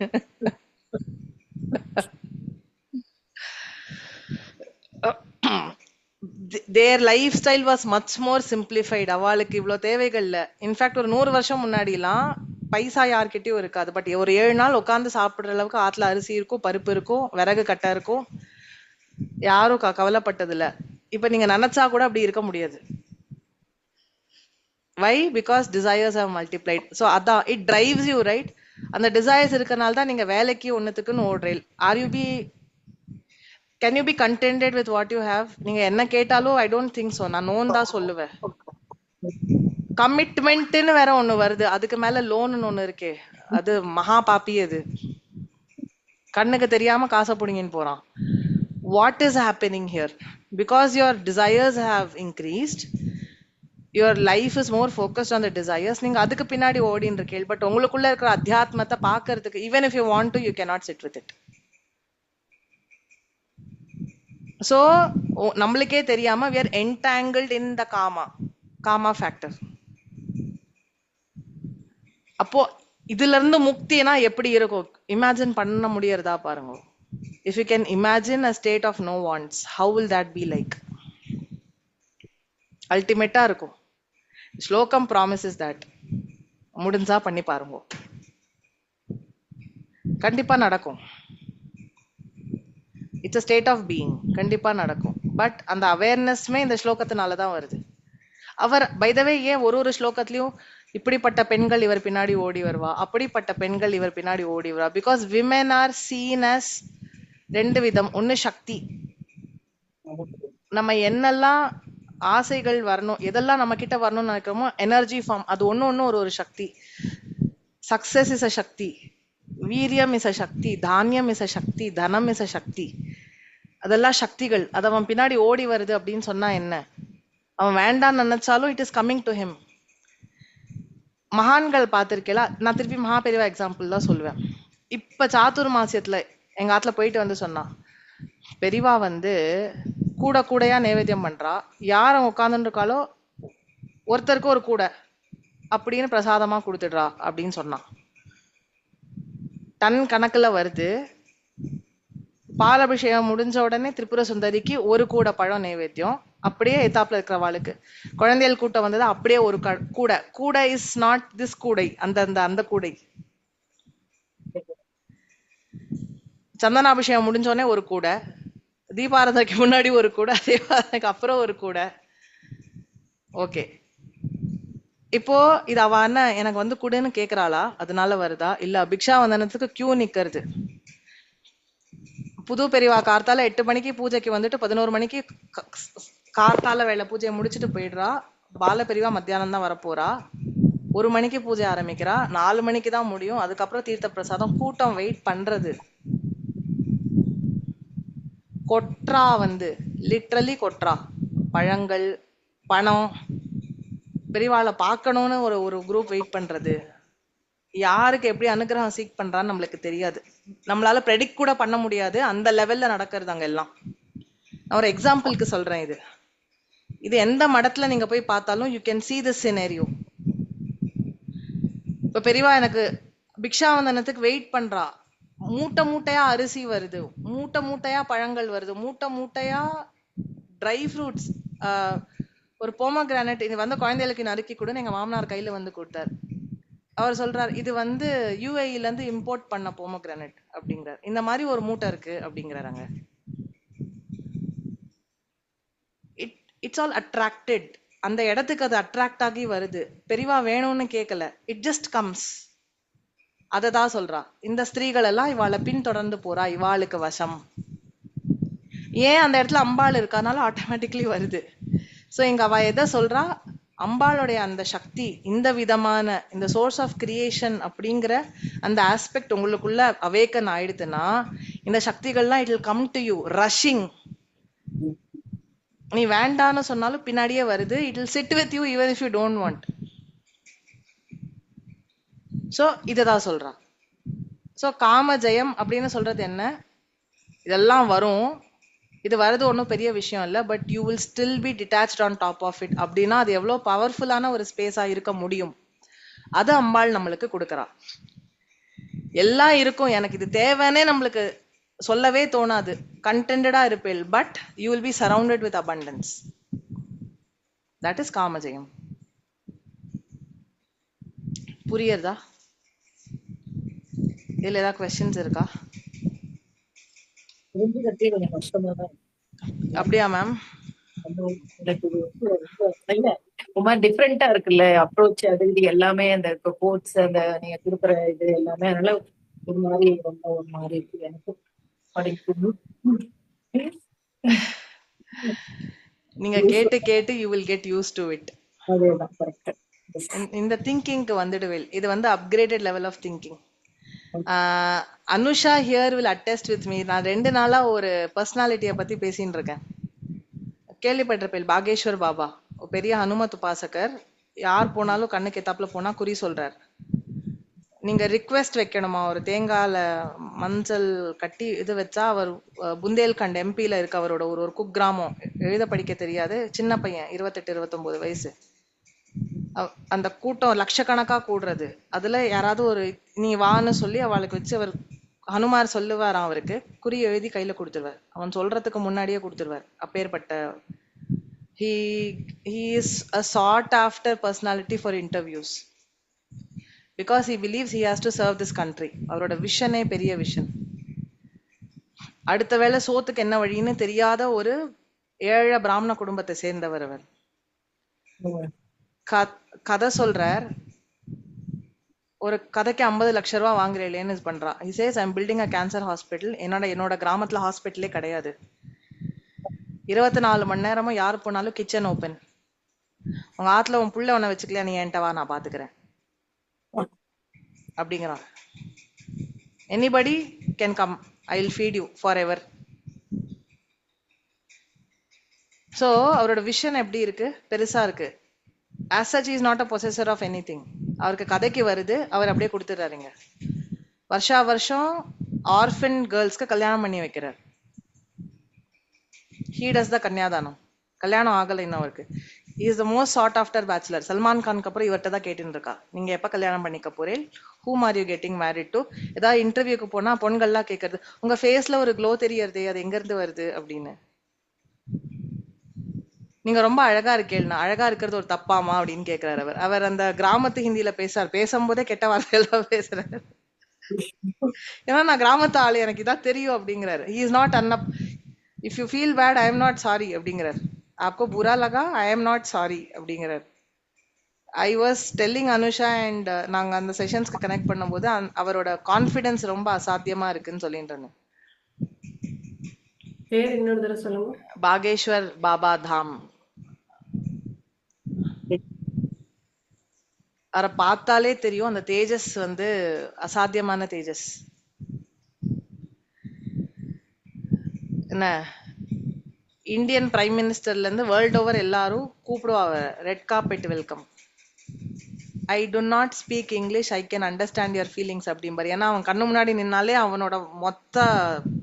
their life style was much more simplified. அவளுக்கு இவ்வளவு தேவைகள் இல்ல. இன்ஃபேக்ட் ஒரு 100 வருஷம் முன்னாடி எல்லாம் பைசா யார்கிட்டயும் இருக்காது. பட் ஒரு 7 நாள் உட்காந்து சாப்பிடுற அளவுக்கு ஆத்துல அரிசி இருக்கும், பருப்பு இருக்கும், விறகு கட்டை இருக்கும். யாரும் கவலைப்பட்டது இல்ல. இப்ப நீங்க நினைச்சா கூட அப்படி இருக்க முடியாது. Why? Because desires have multiplied. So அதான் இட் டிரைவ்ஸ் யூ, ரைட்? அந்த டிசையர்ஸ் இருக்கனால தான் நீங்க வேலைக்கு ஒன்னுத்துக்குன்னு ஓடுறேன். Are you be can you be contented with what you have? நீங்க என்ன கேட்டாலும் ஐ டோன்ட் திங்க் ஸோ. நான் நோன் தான் சொல்லுவேன். கமிட்மெண்ட்னு வேற ஒண்ணு வருது, அதுக்கு மேல லோன்னு ஒண்ணு இருக்கே, அது மகா பாப்பி. அது கண்ணுக்கு தெரியாம காசை புடிங்கின்னு போறான். What is happening here? Because your desires have increased, your life is more focused on the desires. நீங்க அதுக்கு பின்னாடி ஓடின்னு இருக்கீங்க. பட் உங்களுக்குள்ள இருக்கிற அத்தியாத்மத்தை பாக்குறதுக்கு, even if you want to, you cannot sit with it. So நம்மளுக்கே தெரியாம we are entangled in the karma factor. அப்போ இதுல இருந்து முக்தினா எப்படி இருக்கும்? இமேஜின் பண்ண முடியறதா பாருங்க. If you can imagine a state of no wants, how will that be like? அல்டிமேட்டா இருக்கும். ஸ்லோகம் promises that. முடிஞ்சா பண்ணி பாருங்க, கண்டிப்பா நடக்கும். It's a state of being, கண்டிப்பா நடக்கும். பட் அந்த அவேர்னஸ்மே இந்த ஸ்லோகத்தினால தான் வருது. அவர் பை த வே ஏன் ஒரு ஸ்லோகத்திலையும் இப்படிப்பட்ட பெண்கள் இவர் பின்னாடி ஓடி வருவா, அப்படிப்பட்ட பெண்கள் இவர் பின்னாடி ஓடி வருவா? Because women are seen as ரெண்டு விதம். ஒன்னு சக்தி, நம்ம என்னெல்லாம் ஆசைகள் வரணும், எதெல்லாம் நம்ம கிட்ட வரணும்னு நினைக்கிறோமோ எனர்ஜி ஃபார்ம், அது ஒன்னு ஒரு சக்தி. சக்சஸ் இஸ் அ சக்தி, வீரியம் இஸ் அ சக்தி, தானியம் இஸ் அ சக்தி, தனம் இஸ் அ சக்தி. அதெல்லாம் சக்திகள். அது அவன் பின்னாடி ஓடி வருது அப்படின்னு சொன்னா என்ன? அவன் வேண்டான்னு நினைச்சாலும் it is coming to him. மகான்கள் பார்த்திருக்கேல, நான் திருப்பி மகா பெரியவா எக்ஸாம்பிள் தான் சொல்லுவேன். இப்ப சாத்துர் மாசியத்துல எங்க ஆத்துல போயிட்டு வந்து சொன்னா, பெரியவா வந்து கூட கூடையா நைவேத்தியம் பண்றா, யாரும் உட்கார்ந்துட்டு இருக்காளோ ஒருத்தருக்கு ஒரு கூடை அப்படின்னு பிரசாதமா கொடுத்துடுறா அப்படின்னு சொன்னான். டன் கணக்குல வருது. பால் அபிஷேகம் முடிஞ்ச உடனே திரிபுர சுந்தரிக்கு ஒரு கூடை பழம் நைவேத்தியம், அப்படியே எத்தாப்புல இருக்கிறவாளுக்கு குழந்தைகள் கூட்டம் வந்தது, அப்படியே ஒரு கூடை. கூடை இஸ் நாட் திஸ் கூடை, அந்த அந்த அந்த கூடை. சந்தனாபிஷேகம் முடிஞ்சோடனே ஒரு கூடை, தீபாராதனைக்கு முன்னாடி ஒரு கூடை, தீபாராதனைக்கு அப்புறம் ஒரு கூடை. ஓகே, இப்போ இது அவ அண்ணன் எனக்கு வந்து கூடன்னு கேக்குறாளா, அதனால வருதா? இல்ல பிக்ஷா வந்தனத்துக்கு கியூ நிக்கிறது. புது பெரியவா கார்த்தால 8 மணிக்கு பூஜைக்கு வந்துட்டு 11 மணிக்கு கார்த்தால வேலை பூஜையை முடிச்சுட்டு போயிடுறா. பால பெரியவா மத்தியானம் தான் வரப்போறா. 1 மணிக்கு பூஜை ஆரம்பிக்கிறா, 4 மணிக்கு தான் முடியும். அதுக்கப்புறம் தீர்த்த பிரசாதம். கூட்டம் வெயிட் பண்றது. கொட்ரா வந்து லிட்ரலி கொட்ரா. பழங்கள், பணம், பெரியவாளை பார்க்கணும்னு ஒரு ஒரு குரூப் வெயிட் பண்றது. யாருக்கு எப்படி அனுகிரகம் சீக் பண்றான்னு நம்மளுக்கு தெரியாது, நம்மளால ப்ரெடிக்ட் கூட பண்ண முடியாது. அந்த லெவல்ல நடக்கிறது அங்க எல்லாம். நான் ஒரு எக்ஸாம்பிளுக்கு சொல்றேன். இது இது எந்த மடத்துல நீங்க போய் பார்த்தாலும் you can see this scenario. இப்ப பெரியவா எனக்கு பிக்ஷா வந்தனத்துக்கு வெயிட் பண்றா. மூட்டை மூட்டையா அரிசி வருது, மூட்டை மூட்டையா பழங்கள் வருது, மூட்டை மூட்டையா ட்ரை ஃப்ரூட்ஸ். ஒரு போமோகிரானட் இது வந்து குழந்தைகளுக்கு நறுக்கி கூட எங்க மாமனார் கையில வந்து கொடுத்தாரு. அவர் சொல்றார், இது வந்து யூஏஇல இருந்து இம்போர்ட் பண்ண போமோகிரானட் அப்படிங்கிறார். இந்த மாதிரி ஒரு மூட்டை இருக்கு அப்படிங்கிறாங்க. It's all attracted. அந்த இடத்துக்கு அது அட்ராக்ட் ஆகி வருது. பெரியவா வேணும்னு கேட்கல, இட் ஜஸ்ட் கம்ஸ். அதை தான் சொல்றா. இந்த ஸ்திரீகள் எல்லாம் இவாளை பின்தொடர்ந்து போறா, இவாளுக்கு வசம். ஏன் அந்த இடத்துல அம்பாள் இருக்கனால ஆட்டோமேட்டிக்லி வருது. ஸோ இங்க அவ எதை சொல்றா, அம்பாளுடைய அந்த சக்தி, இந்த விதமான இந்த சோர்ஸ் ஆஃப் கிரியேஷன் அப்படிங்கிற அந்த ஆஸ்பெக்ட் உங்களுக்குள்ள அவேக்கன் ஆயிடுதுன்னா, இந்த சக்திகள்லாம் it will come to you rushing. நீ வேண்டான்னு சொன்னாலும் பின்னாடியே வருது. It will sit with you even if you don't want. So இததான் சொல்றான். ஸோ காம ஜெயம் அப்படின்னு சொல்றது என்ன, இதெல்லாம் வரும், இது வரது ஒன்றும் பெரிய விஷயம் இல்லை, but you will still be detached on top of it. அப்படின்னா அது எவ்வளோ பவர்ஃபுல்லான ஒரு ஸ்பேஸா இருக்க முடியும், அது அம்பாள் நம்மளுக்கு கொடுக்குறா. எல்லாம் இருக்கும், எனக்கு இது தேவைன்னே நம்மளுக்கு சொல்லவே தோணாது, கண்டென்டா இருப்பேள், but you will be surrounded with abundance. That is காமஜெயம். புரியுறதா? இதுல ஏதாவது கொஸ்டின்ஸ் இருக்கா? கொஞ்சம் கஷ்டமா தான் அப்படியா மேம்? ரொம்ப டிஃப்ரெண்டா இருக்குல்ல அப்ரோச், அது இது எல்லாமே. அந்த கோட்ஸ், அந்த நீங்க கொடுக்குற இது எல்லாமே, அதனால ஒரு மாதிரி ரொம்ப ஒரு மாதிரி இருக்கு எனக்கு. நீங்க கேட்டு கேட்டு you will get used to it. அதேதான், கரெக்ட். இந்த திங்கிங்க்கு வந்துடுவேல். இது வந்து upgraded level of thinking. Anusha here will attest with me. நான் 2 நாளா ஒரு பர்சனாலிட்டியை பத்தி பேசின்னு இருக்கேன். கேள்விப்பட்டிருப்பேன், பாகேஸ்வர் பாபா, பெரிய ஹனுமத் உபாசகர். யார் போனாலும் கண்ணுக்கு எத்தாப்புல போனா குறி சொல்றார். நீங்க ரிக்வெஸ்ட் வைக்கணுமா, ஒரு தேங்கால மஞ்சள் கட்டி இது வச்சா அவர் புந்தேல்கண்ட் எம்பியில இருக்க அவரோட ஒரு குக்கிராமம், எழுத படிக்க தெரியாது, சின்ன பையன், 28-29 வயசு. அந்த கூட்டம் லட்சக்கணக்கா கூடுறது. அதுல யாராவது ஒரு நீ வான்னு சொல்லி அவளுக்கு வச்சு அவர் ஹனுமார் சொல்லுவாராம், அவருக்கு குறி எழுதி கையில கொடுத்துருவார். அவன் சொல்றதுக்கு முன்னாடியே கொடுத்துருவார். அப்பேற்பட்ட he is a sought after personality for interviews because he believes he has to serve this country. அவரோட விஷனே பெரிய விஷன். அடுத்த வேளை சோத்துக்கு என்ன வழின்னு தெரியாத ஒரு ஏழை பிராமண குடும்பத்தை சேர்ந்தவர் அவர். கதை சொல்றார். ஒரு கதைக்கு 50 லட்சம் ரூபாய் வாங்குறேன்னு பண்றா. he says I'm building a cancer hospital. என்னோட கிராமத்துல ஹாஸ்பிட்டலே கிடையாது. 24 மணி நேரமும் யார் போனாலும் கிச்சன் ஓபன். உங்க ஆத்துல உன் புள்ள ஒன்ன வச்சுக்கலையா, நீ என்கிட்ட வா, நான் பாத்துக்கிறேன் அப்படிங்கிறான். anybody can come, I will feed you forever. so அவரோட விஷன் எப்படி இருக்கு, பெருசா இருக்கு. as such he is not a possessor of anything. அவருக்கு கதைக்கு வருது, அவர் அப்படியே கொடுத்துறாருங்க. வருஷா வருஷம் ஆர்ஃபன் கேர்ள்ஸ்க்கு கல்யாணம் பண்ணி வைக்கிறார். he does the கன்யாதானம். கல்யாணம் ஆகலை இன்னும் அவருக்கு. he is the most sought after bachelor. Salman கானுக்கு அப்புறம் இவர்கிட்ட தான் கேட்டுன்னு இருக்கா, நீங்க எப்ப கல்யாணம் பண்ணிக்க போறேன், whom are you getting married to. ஏதாவது இன்டர்வியூக்கு போனா பொண்கள்லாம் கேட்கறது, உங்க ஃபேஸ்ல ஒரு க்ளோ தெரியறதே, அது எங்க இருந்து வருது அப்படின்னு. நீங்க ரொம்ப அழகா இருக்கேள்னா அழகா இருக்கிறது ஒரு தப்பாமா அப்படின்னு கேக்குறாரு அவர். அவர் அந்த கிராமத்து ஹிந்தியில பேசுறார். பேசும்போதே கெட்ட வார்த்தையெல்லாம் பேசுறாரு. ஏன்னா நான் கிராமத்து ஆளு, எனக்கு இதான் தெரியும் அப்படிங்கிறாரு. He is not unhappy. If you feel bad I am not sorry அப்படிங்கிறார். आपको बुरा लगा ஐ எம் நாட் சாரி அப்படிங்கிறார். I was telling Anusha and நாங்க அந்த செஷன்ஸ்க்கு கனெக்ட் பண்ணும்போது அவரோட கான்ஃபிடன்ஸ் ரொம்ப அசாத்தியமா இருக்குன்னு சொல்லிட்டு இருந்தேன். பேர் இன்னொரு தடவை சொல்லுங்க. பாகேஸ்வர் பாபா தாம். அவரை பார்த்தாலே தெரியும் அந்த தேஜஸ் வந்து அசாத்தியமான தேஜஸ். என்ன இந்தியன் பிரைம் மினிஸ்டர்ல இருந்து வேர்ல்ட் ஓவர் எல்லாரும் கூப்பிடுவாங்க red carpet welcome. I do not speak English, I can understand your feelings அப்படிம்பாரு. ஏன்னா அவன் கண்ணு முன்னாடி நின்னாலே அவனோட மொத்த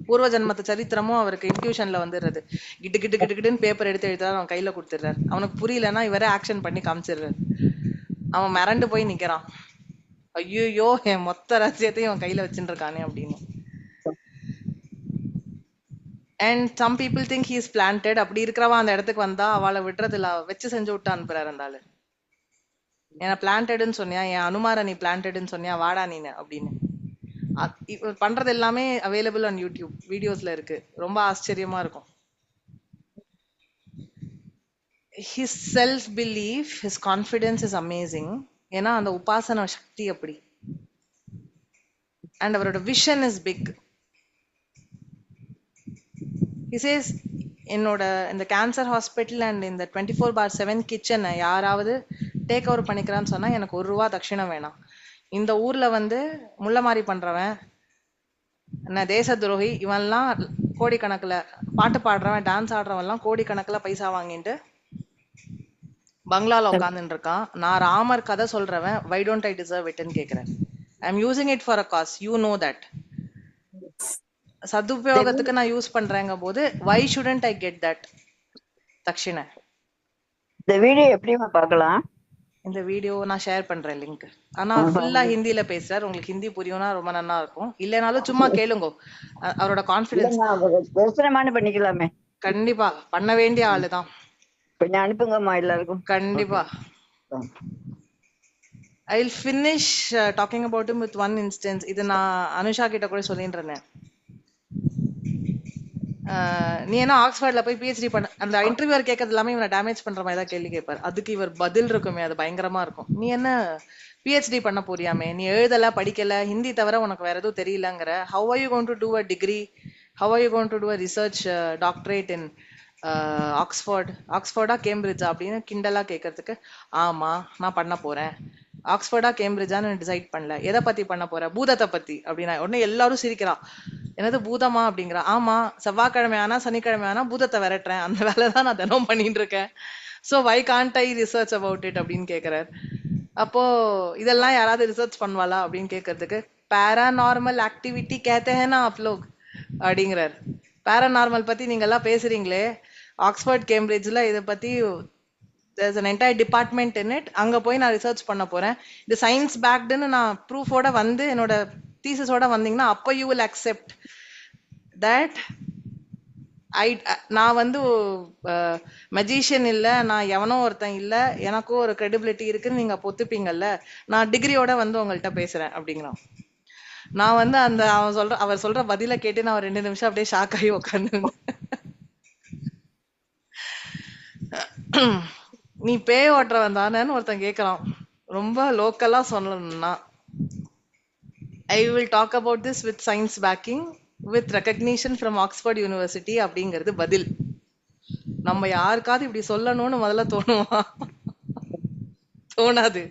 பூர்வ ஜென்மத்து சரித்திரமும் அவருக்கு இன்ட்யூஷன்ல வந்துடுறது. கிட்டு கிட்டு கிட்டு கிட்டுன்னு பேப்பர் எடுத்து எழுதுறாரு, அவன் கையில கொடுத்துடுறாரு. அவனுக்கு புரியலன்னா இவரே ஆக்ஷன் பண்ணி காமிச்சிடுறாரு. அவன் மிரண்டு போய் நிக்கிறான், ஐயோ என் மொத்த ரகசியத்தையும் அவன் கையில வச்சுட்டு இருக்கானே அப்படின்னு. And some people think he is planted. அப்படி இருக்கிறவா அந்த இடத்துக்கு வந்தா அவளை விடுறது இல்ல, வச்சு செஞ்சு விட்டு அனுப்புறாரு அந்த ஆளு. ஏன்னா பிளான்டட்னு சொன்னியா, என் அனுமார நீ பிளான்டட்னு சொன்னியா, வாடா நீனு அப்படின்னு. இவர் பண்றது எல்லாமே அவைலபிள் ஆன் யூடியூப் வீடியோஸ்ல இருக்கு. ரொம்ப ஆச்சரியமா இருக்கும். His self belief, his confidence is amazing. ஏன்னா அந்த உபாசன சக்தி அப்படி. அண்ட் அவரோட vision is big. He says, என்னோட இந்த கேன்சர் ஹாஸ்பிட்டல் அண்ட் இந்த 24/7 கிச்சனை யாராவது டேக் ஓவர் பண்ணிக்கிறான்னு சொன்னா எனக்கு ₹1 தட்சிணம் வேணாம். இந்த ஊர்ல வந்து முள்ளமாரி பண்றவன், என்ன தேச துரோகி, இவன்லாம் கோடிக்கணக்கில் பாட்டு பாடுறவன், டான்ஸ் ஆடுறவன்லாம் கோடிக்கணக்கில் பைசா வாங்கிட்டு பங்களால உட்காந்துட்டு இருக்கான். நான் ராமர் கதை சொல்றவன், வை டோன்ட் ஐ டிசர்வ் இட்னு கேட்கிறேன். I am using it for a cause, you know that. சதுபயோகத்துக்கு நான் யூஸ் பண்றேங்க போது why shouldn't I get that தட்சிணை? இந்த வீடியோ எப்படிமா பார்க்கலாம்? இந்த வீடியோ நான் ஷேர் பண்றேன் லிங்க். ஆனா ஃபுல்லா ஹிந்தில பேசுறாரு, உங்களுக்கு ஹிந்தி புரியும்னா ரொம்ப நல்லா இருக்கும். இல்லனாலும் சும்மா கேளுங்க. அவரோட கான்ஃபிடன்ஸ் பண்ணிக்கலாமே. கண்டிப்பா பண்ண வேண்டிய ஆளுதான். கொஞ்சம் அனுப்புங்கம்மா எல்லாருக்கும். கண்டிப்பா. I will finish talking about him with one instance. இது நான் அனுஷா கிட்ட கூட சொல்லிட்டு இருந்தேன். நீ என்ன ஆக்ஸ்போர்ட்ல போய் பிஹெச்டி பண்ண, அந்த இன்டர்வியூவர் கேட்கறது எல்லாமே இவனை டேமேஜ் பண்ற மாதிரி தான் கேள்வி கேட்பாரு. அதுக்கு இவர் பதில் இருக்குமே, அது பயங்கரமா இருக்கும். நீ என்ன பிஹெச்டி பண்ண போறியாமே, நீ எழுதல படிக்கல, ஹிந்தி தவிர உனக்கு வேற எதுவும் தெரியலங்கிற, how are you going to do a degree, how are you going to do a research doctorate in ஆக்ஸ்போர்டா கேம்பிரிட்ஜா அப்படின்னு கிண்டலா கேட்கறதுக்கு, ஆமா நான் பண்ண போறேன், ஆக்ஸ்போர்டா கேம்பிரிட்ஜான்னு டிசைட் பண்ணல, எதை பத்தி பண்ண போற, பூதத்தை பத்தி அப்படின்னா உடனே எல்லாரும் சிரிக்கிறான். என்னது பூதமா அப்படிங்கிற, ஆமா செவ்வாய்க்கிழமை ஆனா சனிக்கிழமை ஆனா பூதத்தை விரட்டுறேன், அந்த வேலைதான் நான் தினம் பண்ணிட்டு இருக்கேன். So why can't I research about it அப்படின்னு கேட்கிறார். அப்போ இதெல்லாம் யாராவது ரிசர்ச் பண்ணுவாளா அப்படின்னு கேட்கறதுக்கு, பேராநார்மல் ஆக்டிவிட்டி கேத்தேனா அப்லோக் அப்படிங்கிறார். பேராநார்மல் பத்தி நீங்க எல்லாம் பேசுறீங்களே, ஆக்ஸ்போர்ட் கேம்பிரிட்ஜ்ல இதை பத்தி there's an entire department in it, அங்க போய் நான் ரிசர்ச் பண்ண போறேன், இது சயின்ஸ் பேக்டுன்னு நான் ப்ரூஃபோட வந்து என்னோட தீசிஸோட வந்தீங்கன்னா அப்ப யூ வில் அக்செப்ட் தட் நான் வந்து மெஜிஷியன் இல்ல, நான் எவனோ ஒருத்தன் இல்ல, எனக்கும் ஒரு கிரெடிபிலிட்டி இருக்குன்னு நீங்க ஒத்துப்பீங்கல்ல, நான் டிகிரியோட வந்து உங்கள்கிட்ட பேசுறேன் அப்படிங்கிறான். நான் வந்து அந்த அவர் சொல்ற பதில கேட்டு நான் 2 நிமிஷம் அப்படியே ஷாக் ஆகி உட்காந்து, நீ பேய் ஓட்டுறவன் தானேன்னு ஒருத்தன் கேட்கறான். ரொம்ப லோக்கலா சொல்லணும்னா, I will talk about this with science backing with recognition from Oxford University அப்படிங்கிறது பதில். நம்ம யாருக்காவது இப்படி சொல்லணும்னு முதல்ல தோணுவா? தோணாது.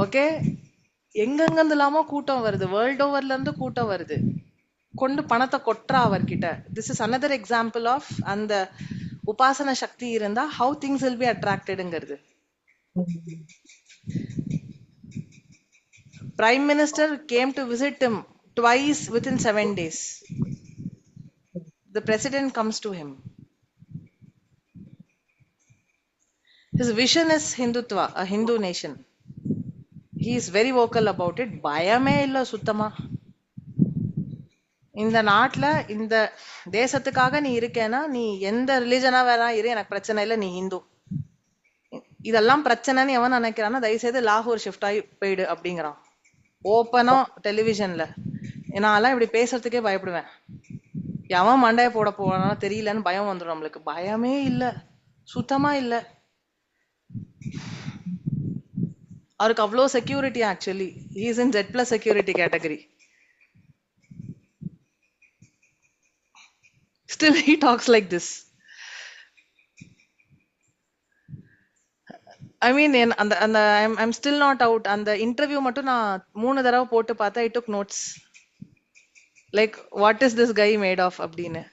ஓகே, எங்கெங்க இருந்து இல்லாம கூட்டம் வருது, வேர்ல்ட் ஓவர்ல இருந்து கூட்டம் வருது, கொண்டு பணத்தை கொட்டுறா அவர்கிட்ட. This is another example of அந்த உபாசன சக்தி இருந்தா ஹவு திங்ஸ் வில் பி அட்ராக்டட்ங்கிறது. Prime Minister came to visit him twice within 7 days. The president comes to him. His vision is Hindutva, a Hindu nation. He is very vocal about it. Bayame illa suttama. இந்த நாட்டுல இந்த தேசத்துக்காக நீ இருக்கேன்னா நீ எந்த ரிலிஜனா வேணா இரு, எனக்கு பிரச்சனை இல்லை, நீ இந்து. இதெல்லாம் பிரச்சனைன்னு எவன் நினைக்கிறான்னா தயவு செய்து லாகூர் ஷிஃப்ட் ஆகி போயிடு அப்படிங்கிறான் ஓப்பனா டெலிவிஷன்ல. நான்லாம் இப்படி பேசுறதுக்கே பயப்படுவேன். எவன் மண்டைய போட போறானோ தெரியலன்னு பயம் வந்துடும் நம்மளுக்கு. பயமே இல்ல, சுத்தமா இல்ல. அவருக்கு அவ்வளோ security. Actually he is in Z+ security category. Still he talks like this. I mean, அந்த அந்த I'm still not out. அந்த இன்டர்வியூ மட்டும் நான் 3 தடவை போட்டு பார்த்தா I took notes. Like, what is this guy made of அப்படின்னு.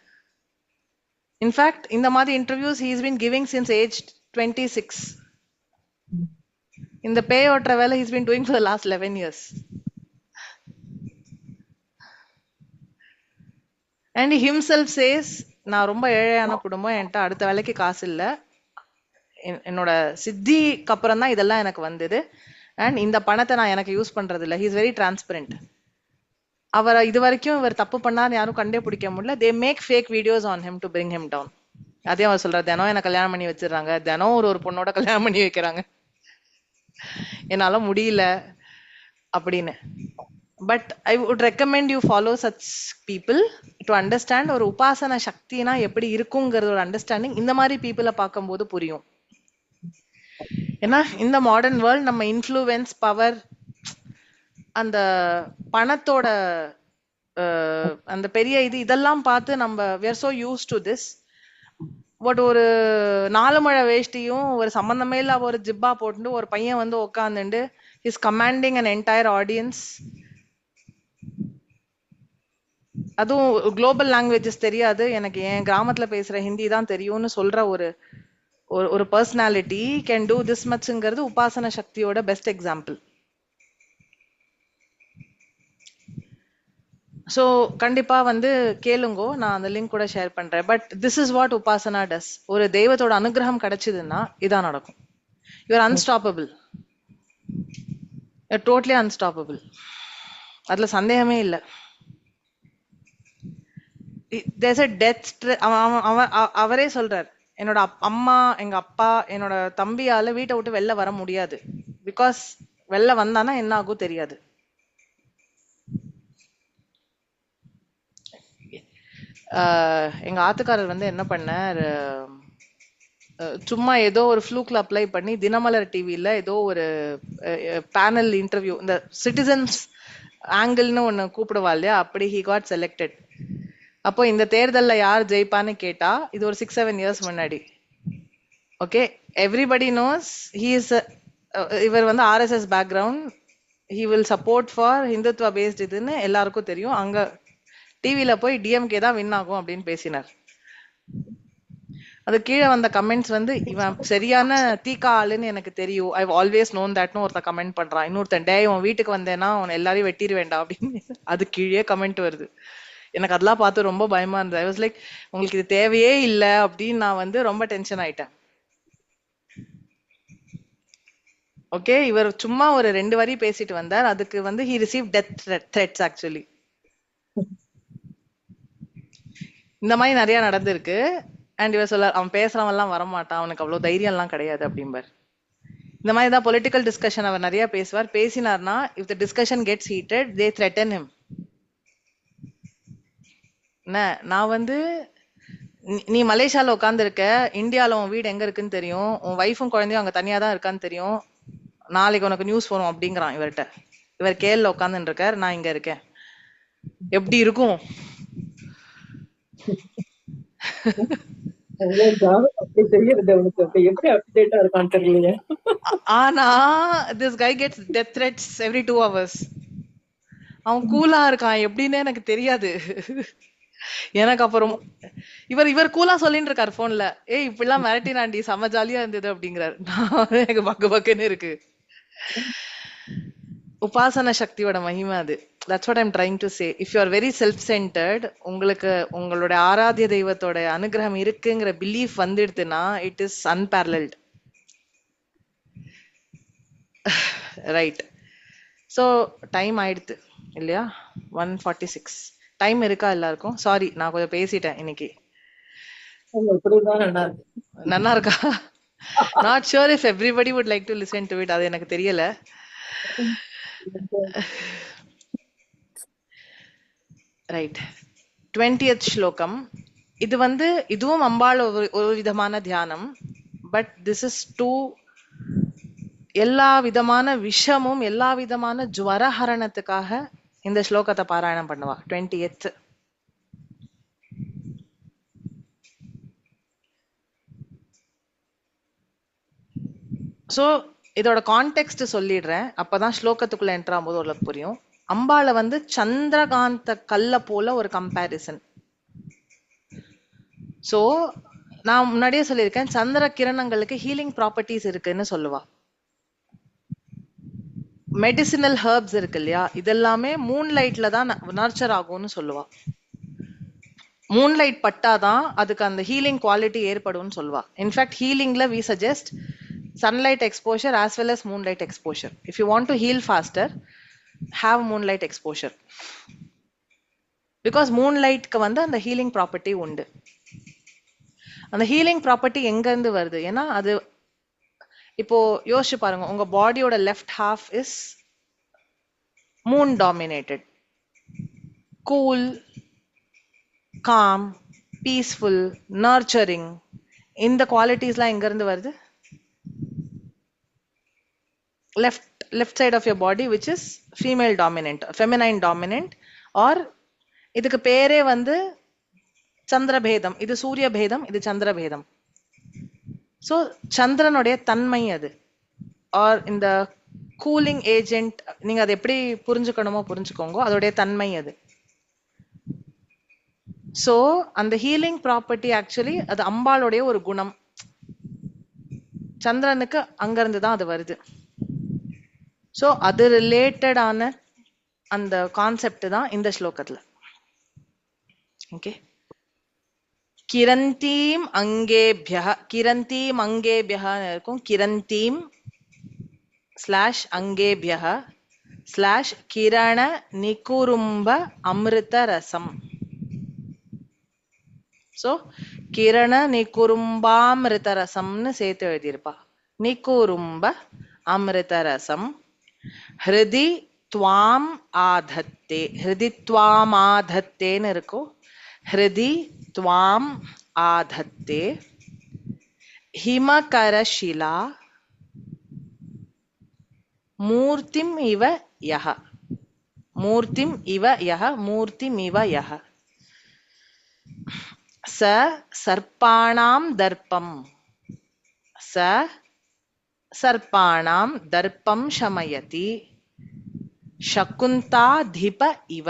In fact, இந்த மாதிரி interviews he's been giving since age 26. இந்த பே ஓட்டுற வேலை he's been doing for the last 11 years. And he himself says, நான் ரொம்ப ஏழையான குடும்பம், என்கிட்ட அடுத்த வேலைக்கு காசு இல்லை, என்னோட சித்திக்கு அப்புறம் தான் இதெல்லாம் எனக்கு வந்தது, அண்ட் இந்த பணத்தை நான் எனக்கு யூஸ் பண்றது இல்லை. He's very transparent. அவரை இது வரைக்கும் இவர் தப்பு பண்ணான்னு யாரும் கண்டே பிடிக்க முடியல. They make fake videos on him to bring him down. அதே அவர் சொல்றாரு, தினம் என்ன கல்யாணம் பண்ணி வச்சிடறாங்க, தினம் ஒரு பொண்ணோட கல்யாணம் பண்ணி வைக்கிறாங்க, என்னால முடியல அப்படின்னு. But I would recommend you follow such people to understand ஒரு உபாசன சக்தினா எப்படி இருக்குங்கிறது ஒரு அண்டர்ஸ்டாண்டிங் இந்த மாதிரி பீப்புளை பார்க்கும்போது புரியும். ஏன்னா இந்த மாடர்ன் வேர்ல்ட் நம்ம இன்ஃப்ளூயன்ஸ், பவர், அந்த பணத்தோட அந்த பெரிய இதெல்லாம் பார்த்து நம்ம we are so used to this. But ஒரு 4 மழை வேஷ்டியும் ஒரு சம்பந்தமே இல்ல ஒரு ஜிப்பா போட்டு ஒரு பையன் வந்து உட்காந்துண்டு is commanding an entire audience. அதுவும் குளோபல் லாங்குவேஜஸ் தெரியாது, எனக்கு என் கிராமத்துல பேசுற ஹிந்தி தான் தெரியும்னு சொல்ற ஒரு பர்சனாலிட்டி கேன் டூ திஸ் மச்ங்கிறது உபாசன சக்தியோட பெஸ்ட் எக்ஸாம்பிள். ஸோ கண்டிப்பா வந்து கேளுங்கோ, நான் அந்த லிங்க் கூட ஷேர் பண்றேன். பட் திஸ் இஸ் வாட் உபாசனா டஸ். ஒரு தெய்வத்தோட அனுகிரகம் கிடைச்சதுன்னா இதான் நடக்கும். You're unstoppable, you're totally unstoppable, அதுல சந்தேகமே இல்லை. there's a death அவரே சொல்றார், என்னோட அம்மா, எங்க அப்பா, என்னோட தம்பியால வீட்டை விட்டு வெளில வர முடியாது. பிகாஸ் வெளில வந்தானா என்ன ஆகும் தெரியாது. எங்க ஆத்துக்காரர் வந்து என்ன பண்ணார், சும்மா ஏதோ ஒரு ஃப்ளூக்ல அப்ளை பண்ணி தினமலர் டிவில ஏதோ ஒரு பேனல் இன்டர்வியூ, இந்த சிட்டிசன்ஸ் ஆங்கிள்னு ஒன்னு கூப்பிடுவா இல்லையா, அப்படி ஹி காட் செலக்டட். அப்போ இந்த தேர்தல்ல யார் ஜெயிப்பான்னு கேட்டா, இது ஒரு 6-7 இயர்ஸ் முன்னாடி. Okay, everybody knows he is, இவர் வந்து RSS background, he will support for Hindutva based இதுன்னு எல்லாருக்கும் தெரியும். அங்க டிவில போய் DMK தான் வின் ஆகும் அப்படின்னு பேசினார். அது கீழே வந்த கமெண்ட்ஸ் வந்து, இவன் சரியான தீக்கா ஆளுன்னு எனக்கு தெரியும், ஐ ஆல்வேஸ் நோன் தட்னு ஒருத்த கமெண்ட் பண்றான். இன்னொருத்தன், டே உன் வீட்டுக்கு வந்தேன்னா உன் எல்லாரையும் வெட்டிடு வேண்டாம் அப்படின்னு அது கீழே கமெண்ட் வருது. எனக்கு அதெல்லாம் பார்த்து ரொம்ப பயமா இருந்தது. ஐ வாஸ் லைக், உங்களுக்கு இது தேவையே இல்லை அப்படின்னு நான் வந்து ரொம்ப டென்ஷன் ஆயிட்டேன். ஓகே, இவர் சும்மா ஒரு 2 வரி பேசிட்டு வந்தார், அதுக்கு வந்து he received death threats actually. இந்த மாதிரி நிறைய நடந்திருக்கு. அண்ட் இவர் சொல்ல, அவன் பேசுறவன் எல்லாம் வரமாட்டான், அவனுக்கு அவ்வளவு தைரியம் எல்லாம் கிடையாது அப்படிம்பார். இந்த மாதிரி தான் பொலிட்டிக்கல் டிஸ்கஷன் அவர் நிறைய பேசுவார். பேசினார்னா if the discussion gets heated they threaten him. நான் வந்து, நீ மலேசியால உட்கார்ந்து இருக்க, இந்தியால உன் வீடு எங்க இருக்குன்னு தெரியும், உன் வைஃபும் குழந்தையும் அங்க தனியா தான் இருக்கான்னு தெரியும், நாளைக்கு உனக்கு நியூஸ் வரும் அப்படிங்கிறான் இவர்கிட்ட. இவர் கேள்ல உட்காந்துட்டு இருக்கார், நான் இங்க இருக்கேன். எப்படி இருக்கும்? ஆனா this guy gets death threats every 2 hours. அவன் கூலா இருக்கான் எப்படின்னு எனக்கு தெரியாது. எனக்கு அப்புறம் இவர் கூலா சொல்லிட்டு இருக்காரு போன்ல, ஏய் இப்படிலாம் மிரட்டினாண்டி, செம ஜாலியா இருந்தது அப்படிங்கிறாரு. எனக்கு பக்குன்னு இருக்கு. உபாசன சக்தியோட மகிமை அது. That's what I'm trying to say. If you are very self-centered, உங்களுக்கு உங்களுடைய ஆராத்திய தெய்வத்தோட அனுகிரகம் இருக்குங்கிற பிலீஃப் வந்துடுதுன்னா it is unparalleled. Right. So time ஆயிடுது இல்லையா, 1:46. டைம் இருக்கா எல்லாருக்கும்? சாரி, நான் கொஞ்சம் பேசிட்டேன் இன்னைக்கு. இப்படிதான் நல்லா இருக்கு. நல்லா இருக்கா? Not sure if everybody would like to listen to it. அது எனக்கு தெரியல. ரைட். 20th ஸ்லோகம். இது வந்து இதுவும் அம்பாள் ஒரு விதமான தியானம். பட் திஸ் இஸ் டூ எல்லா விதமான விஷமும் எல்லா விதமான ஜுவரஹரணத்துக்காக இந்த ஸ்லோகத்தை பாராயணம் பண்ணுவா. 20th. ஸோ இதோட கான்டெக்ட் சொல்லிடுறேன், அப்பதான் ஸ்லோகத்துக்குள்ள என்ட்ரு ஆகும்போது உங்களுக்கு புரியும். அம்பாளை வந்து சந்திரகாந்த கல்ல போல ஒரு கம்பேரிசன். ஸோ நான் முன்னாடியே சொல்லியிருக்கேன், சந்திர கிரணங்களுக்கு ஹீலிங் ப்ராப்பர்ட்டிஸ் இருக்குன்னு சொல்லுவா. மெடிசினல் ஹெர்ப்ஸ் இருக்கு இல்லையா, இதெல்லாமே மூன்லைட்ல தான் நர்ச்சர் ஆகும்னு சொல்லுவா. மூன்லைட் பட்டாதான் அதுக்கு அந்த ஹீலிங் குவாலிட்டி ஏற்படும்னு சொல்லுவா. இன்ஃபேக்ட் ஹீலிங்ல we suggest sunlight exposure as well as moonlight exposure. If you want to heal faster, have moonlight exposure. Because moonlight க்கு வந்து அந்த ஹீலிங் ப்ராப்பர்ட்டி உண்டு. அந்த ஹீலிங் ப்ராப்பர்ட்டி எங்க இருந்து வருது? ஏன்னா அது இப்போ யோசிச்சு பாருங்க, உங்க பாடியோட left half is Moon dominated. Cool, com, peaceful, nurturing, இந்த குவாலிட்டிஸ்லாம் எங்க இருந்து வருது? left side of your body, which is female dominant, feminine dominant, or இதுக்கு பேரே வந்து சந்திரபேதம். இது சூரிய பேதம், இது சந்திரபேதம். ஸோ சந்திரனுடைய தன்மை அது. ஆர் இந்த கூலிங் ஏஜென்ட், நீங்க அதை எப்படி புரிஞ்சுக்கணுமோ புரிஞ்சுக்கோங்க, அதோடைய தன்மை அது. ஸோ அந்த ஹீலிங் ப்ராப்பர்ட்டி ஆக்சுவலி அது அம்பாளுடைய ஒரு குணம். சந்திரனுக்கு அங்கிருந்து தான் அது வருது. ஸோ அது ரிலேட்டடான அந்த கான்செப்ட் தான் இந்த ஸ்லோகத்துல. ஓகே. கிரந்தீம் அங்கேபியா, கிரந்தீம் அங்கேபியா இருக்கும். கிரந்தீம் ஸ்லாஷ் அங்கேபியா ஸ்லாஷ் கிரண நிகுரும்ப அமிர்த ரசம். ஸோ கிரண நிகுரும்பாமிருத ரசம்னு சேர்த்து எழுதியிருப்பா. நிகுரும்ப அமிர்த ரசம். ஹிருதி துவாம் ஆதத்தே, ஹிருதி துவாம் ஆதத்தேன்னு இருக்கும். ஹிருதி துவாம் ஆதத்தே ஹிமகரஷிலா மூர்த்திம் இவ யஹ. மூர்த்திம் இவ யஹ, மூர்த்திம் இவ யஹ. ச சர்ப்பாணாம் தர்ப்பம், ச சர்ப்பாணாம் தர்ப்பம் சமயதி சகுந்தாதிப இவ.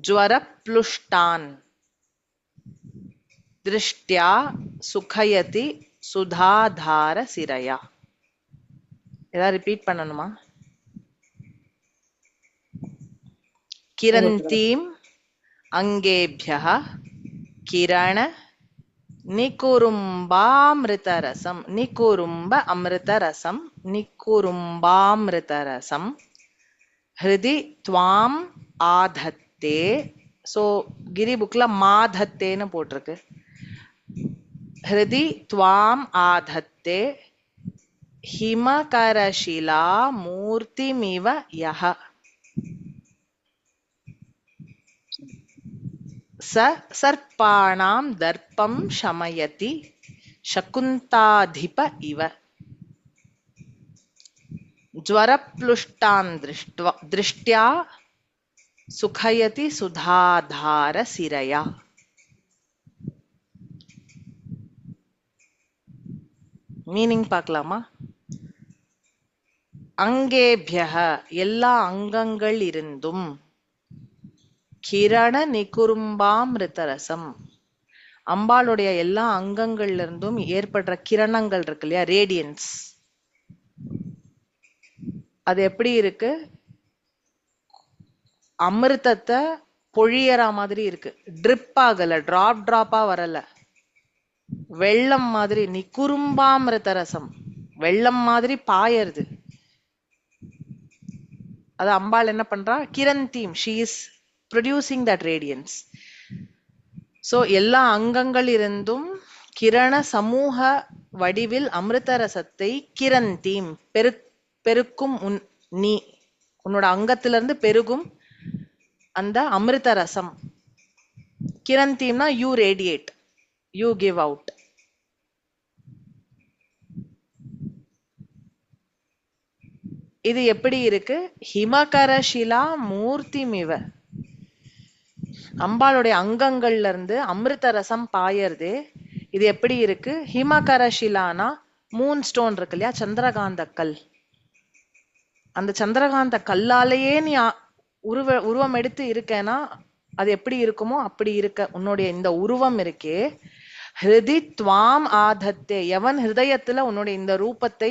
ஜ்வரப்ளுஷ்டான் திருஷ்ட்யா சுகயதி சுதாதார சிரயா. ஏதாவது ரிப்பீட் பண்ணணுமா? கிரந்தீம் அங்கேபியः கிரண நிகுரும்பாமிருதரசம், நிகுரும்ப அமிர்தரசம், நிகுரும்பாமிருதரசம். ஹிருதி துவாம் ஆதத்தே. ஸோ கிரி புக்ல மாதத்தேன்னு போட்டிருக்கு. ஹிருதி துவாம் ஆதத்தே ஹிமகரஷிலா மூர்த்திமிவ யஹ. ச சர்ப்பாணாம் தர்ப்பம் சமயதி சகுந்தாதிப இவ. ஜ்வரப்ளுஷ்டான் திருஷ்ட்யா சுகயதி சுதாதார சிரயா. மீனிங் பார்க்கலாமா? அங்கேபியः எல்லா அங்கங்கள் இருந்தும், கிரண நிகுரும்பாமிருதரசம் அம்பாளுடைய எல்லா அங்கங்கள்ல இருந்தும் ஏற்படுற கிரணங்கள் இருக்கு இல்லையா, ரேடியன்ஸ், அது எப்படி இருக்கு? அமிர்தத்தை பொழியற மாதிரி இருக்கு. ட்ரிப் ஆகல, டிராப் டிராப்பா வரல, வெள்ளம் மாதிரி. நிகுரும்பாமிருத ரசம் வெள்ளம் மாதிரி பாயறது. அது அம்பாள் என்ன பண்றா? கிரந்தீம், she is producing that radiance. So எல்லா அங்கங்கள் இருந்தும் கிரண சமூக வடிவில் அமிர்த ரசத்தை கிரந்தீம் பெருக்கும் நீ உன்னோட அங்கத்திலிருந்து பெருகும் அந்த அமிர்த ரசம். கிரந்தீம்னா you radiate, you give out. இது எப்படி இருக்கு? ஹிமகரஷிலா மூர்த்திமிவ, அம்பாளுடைய அங்கங்கள்ல இருந்து அமிர்த ரசம் பாயறது. இது எப்படி இருக்கு? ஹிமகரஷிலானா மூன் ஸ்டோன் இருக்கு இல்லையா, சந்திரகாந்த கல். அந்த சந்திரகாந்த கல்லாலேயே நீ உருவம் எடுத்து இருக்கேன்னா அது எப்படி இருக்குமோ அப்படி இருக்க உன்னுடைய இந்த உருவம் இருக்கே. ஹிருதி துவாம் ஆதத்தே, எவன் ஹிருதயத்துல உன்னுடைய இந்த ரூபத்தை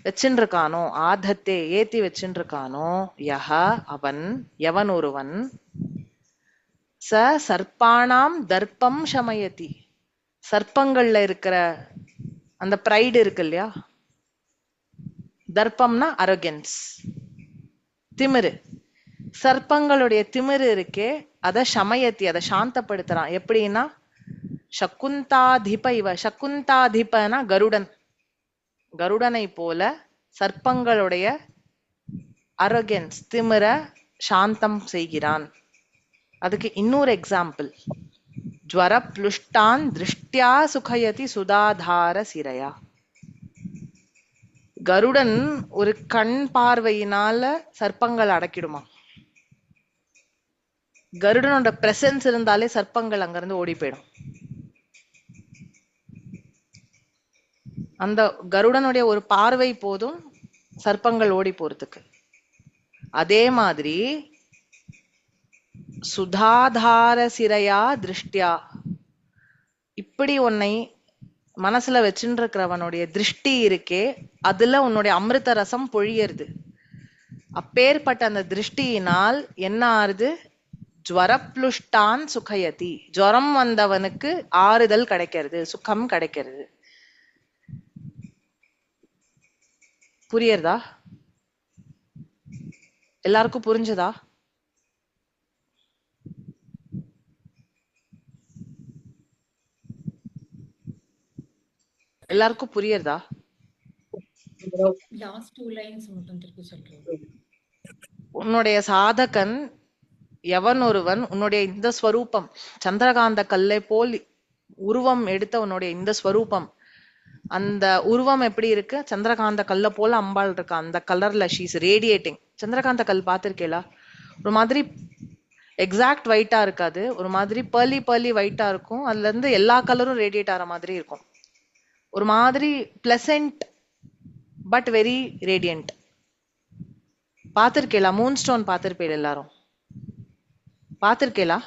வச்சுருக்கானோ, ஆதத்தே ஏத்தி வச்சுருக்கானோ, யஹ அவன், எவன் ஒருவன், ச சர்ப்பானாம் தர்ப்பம் சமயதி, சர்ப்பங்கள்ல இருக்கிற அந்த பிரைடு இருக்கு இல்லையா, தர்ப்பம்னா அரகன்ஸ், திமிரு, சர்ப்பங்களுடைய திமிரு இருக்கே அத சமயத்தி, அதை சாந்தப்படுத்துறான். எப்படின்னா சகுந்தாதிப இவ, சகுந்தாதிபனா கருடன், கருடனை போல சர்ப்பங்களுடைய அரகன்ஸ் திமிர சாந்தம் செய்கிறான். அதுக்கு இன்னொரு எக்ஸாம்பிள், ஜ்வர புஷ்டான் திருஷ்டியா சுகயதி சுதாதார சிரையா. கருடன் ஒரு கண் பார்வையினால சர்ப்பங்கள் அடக்கிடுமா. கருடனோட பிரசன்ஸ் இருந்தாலே சர்ப்பங்கள் அங்கிருந்து ஓடி போயிடும். அந்த கருடனுடைய ஒரு பார்வை போதும் சர்ப்பங்கள் ஓடி போறதுக்கு. அதே மாதிரி சுதாதார சிரையா திருஷ்டியா, இப்படி உன்னை மனசுல வச்சுருக்கிறவனுடைய திருஷ்டி இருக்கே அதுல உன்னுடைய அமிர்த ரசம் பொழியறது. அப்பேற்பட்ட அந்த திருஷ்டியினால் என்ன ஆறுது? ஜ்வரப்ளுஷ்டான் சுகயதி, ஜுரம் வந்தவனுக்கு ஆறுதல் கிடைக்கிறது, சுகம் கிடைக்கிறது. புரியறதா? எல்லாருக்கும் புரிஞ்சதா? எல்லாருக்கும் புரியறதா? லாஸ்ட் 2 லைன்ஸ் மட்டும் திருப்பி சொல்றேன். உன்னுடைய சாதகன் எவன் ஒருவன் உன்னுடைய இந்த ஸ்வரூபம், சந்திரகாந்த கல்லை போல் உருவம் எடுத்த உன்னுடைய இந்த ஸ்வரூபம், அந்த உருவம் எப்படி இருக்கு? சந்திரகாந்த கல்ல போல அம்பாள் இருக்கா, அந்த கலர்ல ஷீஸ் ரேடியேட்டிங். சந்திரகாந்த கல் பார்த்திருக்கேளா? ஒரு மாதிரி எக்ஸாக்ட் ஒயிட்டா இருக்காது, ஒரு மாதிரி பர்லி ஒயிட்டா இருக்கும். அதுல இருந்து எல்லா கலரும் ரேடியேட் ஆகிற மாதிரி இருக்கும். ஒரு மாதிரி பிளசன்ட் பட் வெரி ரேடியன்ட். பார்த்திருக்கேளா? மூன் ஸ்டோன் பார்த்திருப்பேன், எல்லாரும் பார்த்திருக்கேளா?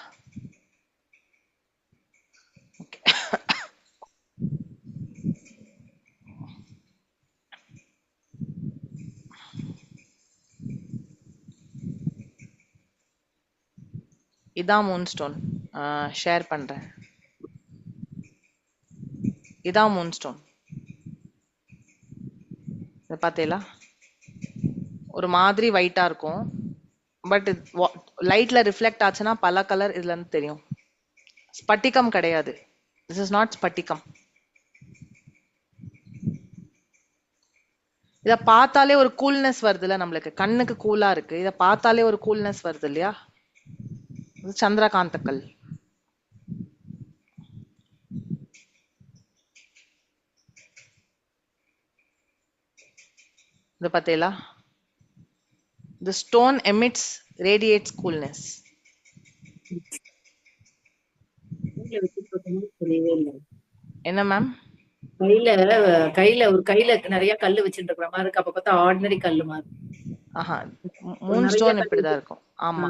இதான் மூன் ஸ்டோன், ஷேர் பண்றேன். இதான் மூன் ஸ்டோன், இதை பார்த்தீங்களா? ஒரு மாதிரி ஒயிட்டா இருக்கும், பட் லைட்ல ரிஃப்ளெக்ட் ஆச்சுன்னா பல கலர் இதுல இருந்து தெரியும். ஸ்பட்டிகம் கிடையாது, திஸ் இஸ் நாட் ஸ்பட்டிகம். இத பார்த்தாலே ஒரு கூல்னஸ் வருதுல்ல, நம்மளுக்கு கண்ணுக்கு கூலா இருக்கு. இத பார்த்தாலே ஒரு கூல்னஸ் வருது இல்லையா? சந்திரகாந்த கல். இத பார்த்தீங்களா? The stone emits, radiates coolness. என்ன மேம்? கையில ஒரு கையில நிறைய கல்லு வச்சுட்டு இருக்கிற மாதிரி இருக்கு. அப்ப பார்த்தா ஆர்டினரி கல்லு மாதிரி. ஆஹா, மூன் ஸ்டோன் இப்படிதான் இருக்கும். ஆமா,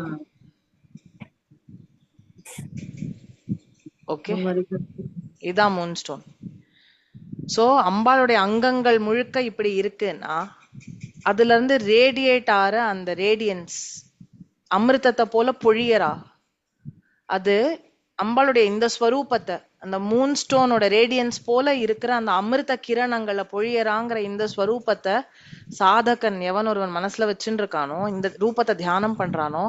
ஓகே, இதான் மூன் ஸ்டோன். சோ அம்பாளுடைய அங்கங்கள் முழுக்க இப்படி இருக்குன்னா அதுல இருந்து ரேடியேட் ஆற அந்த ரேடியன்ஸ் அமிர்தத்தை போல பொழியறா. அது அம்பாளுடைய இந்த ஸ்வரூபத்தை, அந்த மூன் ஸ்டோனோட ரேடியன்ஸ் போல இருக்கிற அந்த அமிர்த கிரணங்களை பொழியறாங்கிற இந்த ஸ்வரூபத்தை சாதகன் எவன் ஒருவன் மனசுல வச்சுட்டு இருக்கானோ, இந்த ரூபத்தை தியானம் பண்றானோ,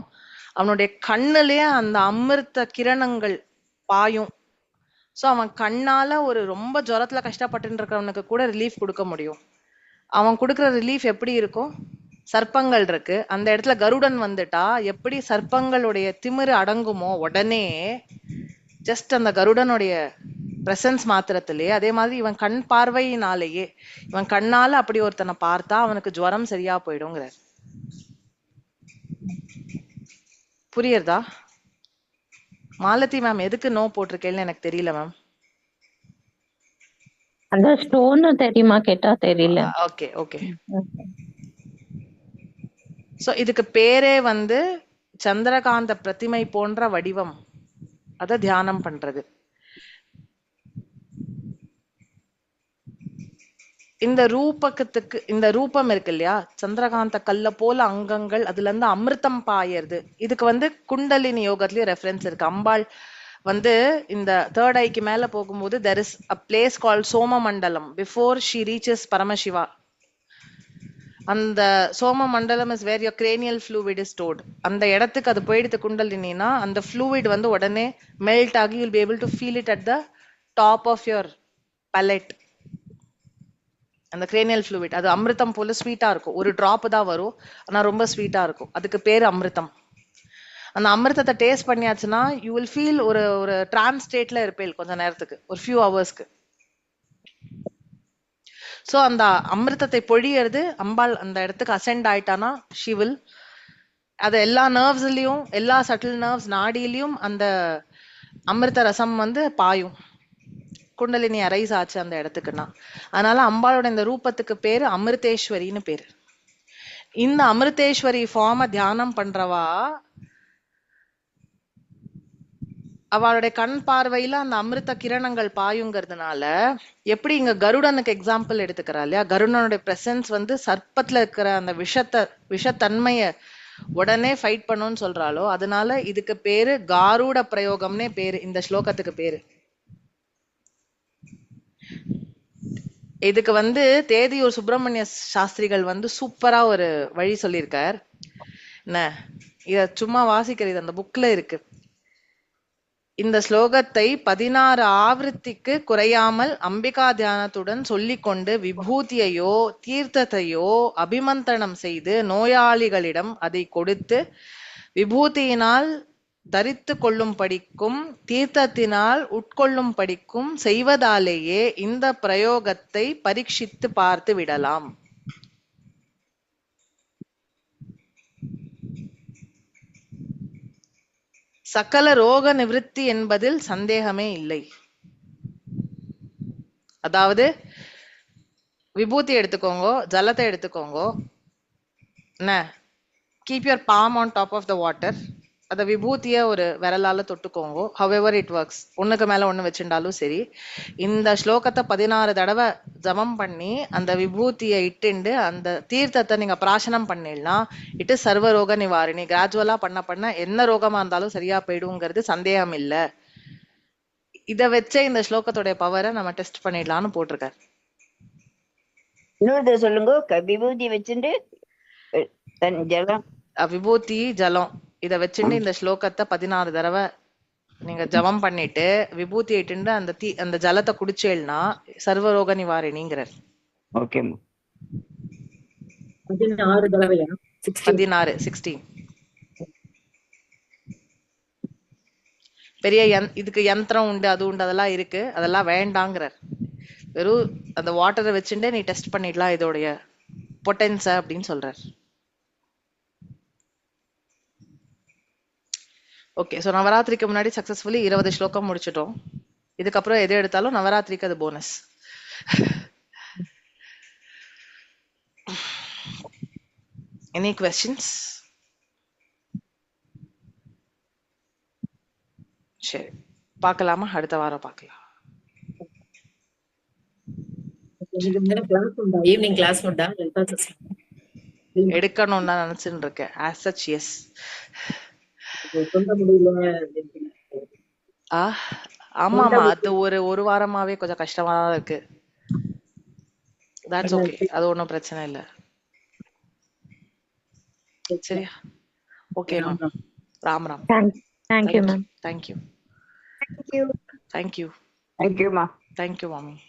அவனுடைய கண்ணுலயே அந்த அமிர்த கிரணங்கள் பாயும். சோ அவன் கண்ணால ஒரு ரொம்ப ஜுரத்துல கஷ்டப்பட்டு இருக்கிறவனுக்கு கூட ரிலீஃப் கொடுக்க முடியும். அவன் கொடுக்குற ரிலீஃப் எப்படி இருக்கும்? சர்ப்பங்கள் இருக்கு, அந்த இடத்துல கருடன் வந்துட்டா எப்படி சர்ப்பங்களுடைய திமிரு அடங்குமோ உடனே, ஜஸ்ட் அந்த கருடனுடைய பிரசன்ஸ் மாத்திரத்திலே, அதே மாதிரி இவன் கண் பார்வையினாலேயே, இவன் கண்ணால அப்படி ஒருத்தனை பார்த்தா அவனுக்கு ஜுரம் சரியா போயிடுங்கிற. புரியுறதா? மாலதி மேம் எதுக்கு நோ போட்டிருக்கேன்னு எனக்கு தெரியல மேம். அந்த ஸ்டோன் தெரியுமா கேட்டா தெரியல. Okay okay. சோ இதுக்கு பேரே வந்து சந்திரகாந்த பிரதிமை போன்ற வடிவம், அத தியானம் பண்றது. இந்த ரூபகத்துக்கு, இந்த ரூபம் இருக்கு இல்லையா, சந்திரகாந்த கல்ல போல அங்கங்கள், அதுல இருந்து அமிர்தம் பாயறது. இதுக்கு வந்து குண்டலினி யோகத்திலயும் ரெஃபரன்ஸ் இருக்கு. அம்பாள் வந்து இந்த தேர்ட் ஐக்கு மேல போகும்போது there is a place called சோம மண்டலம் before she reaches பரமசிவா. அந்த சோம மண்டலம் is where your cranial fluid is stored. அந்த இடத்துக்கு அது போயிடுது குண்டலினினா, அந்த fluid வந்து உடனே மெல்ட் ஆகி you'll be able to feel it at the top of your palate. அந்த cranial fluid அது அமிர்தம் போல ஸ்வீட்டா இருக்கும். ஒரு டிராப் தான் வரும், ஆனா ரொம்ப ஸ்வீட்டா இருக்கும். அதுக்கு பேரு அமிர்தம். அந்த அமிர்தத்தை டேஸ்ட் பண்ணியாச்சுன்னா யூ வில் ஃபீல் ஒரு ஒரு டிரான்ஸ் ஸ்டேட்ல இருப்பேன் கொஞ்ச நேரத்துக்கு, ஒரு ஃபியூ ஹவர்ஸ்க்கு. சோ அந்த அமிர்தத்தை பொழியறது அம்பாள் அந்த இடத்துக்கு அசெண்ட் ஆயிட்டானா ஷி வில், அது எல்லா நர்வ்ஸ்லயும், எல்லா சட்டில் நர்வ்ஸ் நாடியிலையும் அந்த அமிர்த ரசம் வந்து பாயும். குண்டலினி அரைஸ் ஆச்சு அந்த இடத்துக்குன்னா. அதனால அம்பாளோட இந்த ரூபத்துக்கு பேரு அமிர்தேஸ்வரின்னு பேரு. இந்த அமிர்தேஸ்வரி ஃபார்ம தியானம் பண்றவா அவளுடைய கண் பார்வையில அந்த அமிர்த கிரணங்கள் பாயுங்கிறதுனால, எப்படி இங்க கருடனுக்கு எக்ஸாம்பிள் எடுத்துக்கிறா இல்லையா, கருடனுடைய பிரசன்ஸ் வந்து சர்ப்பத்துல இருக்கிற அந்த விஷத்தன்மைய உடனே ஃபைட் பண்ணுன்னு சொல்றாளோ, அதனால இதுக்கு பேரு காரூட பிரயோகம்னே பேரு, இந்த ஸ்லோகத்துக்கு பேரு. இதுக்கு வந்து தேதியூர் சுப்பிரமணிய சாஸ்திரிகள் வந்து சூப்பரா ஒரு வழி சொல்லியிருக்கார். என்ன, இத சும்மா வாசிக்கிறது அந்த புக்ல இருக்கு. இந்த ஸ்லோகத்தை 16 ஆவೃத்திக்கு குறையாமல் அம்பிகா தியானத்துடன் சொல்லிக்கொண்டு விபூதியையோ தீர்த்தத்தையோ அபிமந்தனம் செய்து நோயாளிகளிடம் அதை கொடுத்து விபூதியினால் தரித்து கொள்ளும் படிக்கும் தீர்த்தத்தினால் உட்கொள்ளும் படிக்கும் செய்வதாலேயே இந்த பிரயோகத்தை பரீட்சித்து பார்த்து விடலாம். சகல ரோக நிவிருத்தி என்பதில் சந்தேகமே இல்லை. அதாவது விபூதி எடுத்துக்கோங்க, ஜலத்தை எடுத்துக்கோங்க, என்ன, keep your palm on top of the water. அத விபூதிய ஒரு விரலால தொட்டுக்கோங்க. however it works, ஒண்ணுக்கு மேல ஒண்ணு வச்சுட்டாலும் சரி. இந்த ஸ்லோகத்தை 16 தடவை ஜபம் பண்ணி அந்த விபூதியை இட்டுண்டு அந்த தீர்த்தத்தை நீங்க பிராசனம் பண்ணிடலாம். இட்டு சர்வ ரோக நிவாரணி. கிராஜுவலா பண்ண பண்ண என்ன ரோகமா இருந்தாலும் சரியா போயிடுங்கிறது சந்தேகம் இல்ல. இத வச்சே இந்த ஸ்லோகத்தோட பவரை நம்ம டெஸ்ட் பண்ணிடலாம்னு போட்டிருக்காரு. இன்னொரு சொல்லுங்க. விபூதி வச்சுட்டு ஜலம், விபூதி ஜலம் இத வச்சுட்டு இந்த ஸ்லோகத்தை 16 தடவை நீங்க ஜபம் பண்ணிட்டு விபூதி இட்டுண்டு அந்த ஜலத்தை குடிச்சேல்னா சர்வரோக நிவாரணிங்கிறார். ஓகே, 16 தடவையா? 16 பெரிய இதுக்கு யந்திரம் உண்டு, அது உண்டு, அதெல்லாம் இருக்கு, அதெல்லாம் வேண்டாங்கிறார். வெறும் அந்த வாட்டரை வச்சுட்டு நீ டெஸ்ட் பண்ணிடலாம் இதோடைய பொட்டன்ஸ் அப்படின்னு சொல்றார். ஓகே, ஸோ நவராத்திரிக்கு முன்னாடி சக்சஸ்ஃபுல்லி 20 ஸ்லோகம் முடிச்சிட்டோம். இதுக்கப்புறம் எது எடுத்தாலும் நவராத்திரிக்கு அது போனஸ். Any questions? சரி, பார்க்கலாமா? அடுத்த வாரம் பார்க்கலாம். ஈவினிங் கிளாஸ் உண்டா? எடுக்கணும்னு தான் நினைச்சுட்டு இருக்கேன். as such yes. சொல்ல முடியல. ஆமாமா அது ஒரு வாரமாவே கொஞ்சம் கஷ்டமா தான் இருக்கு. தட்ஸ் ஓகே, அது ஒன்றும் பிரச்சனை இல்லை. சரியா? Okay ma'am. Ram Ram. Thank you ma'am. Thank you. Thank you. Thank you. Thank you, Ma. Thank you மாமி.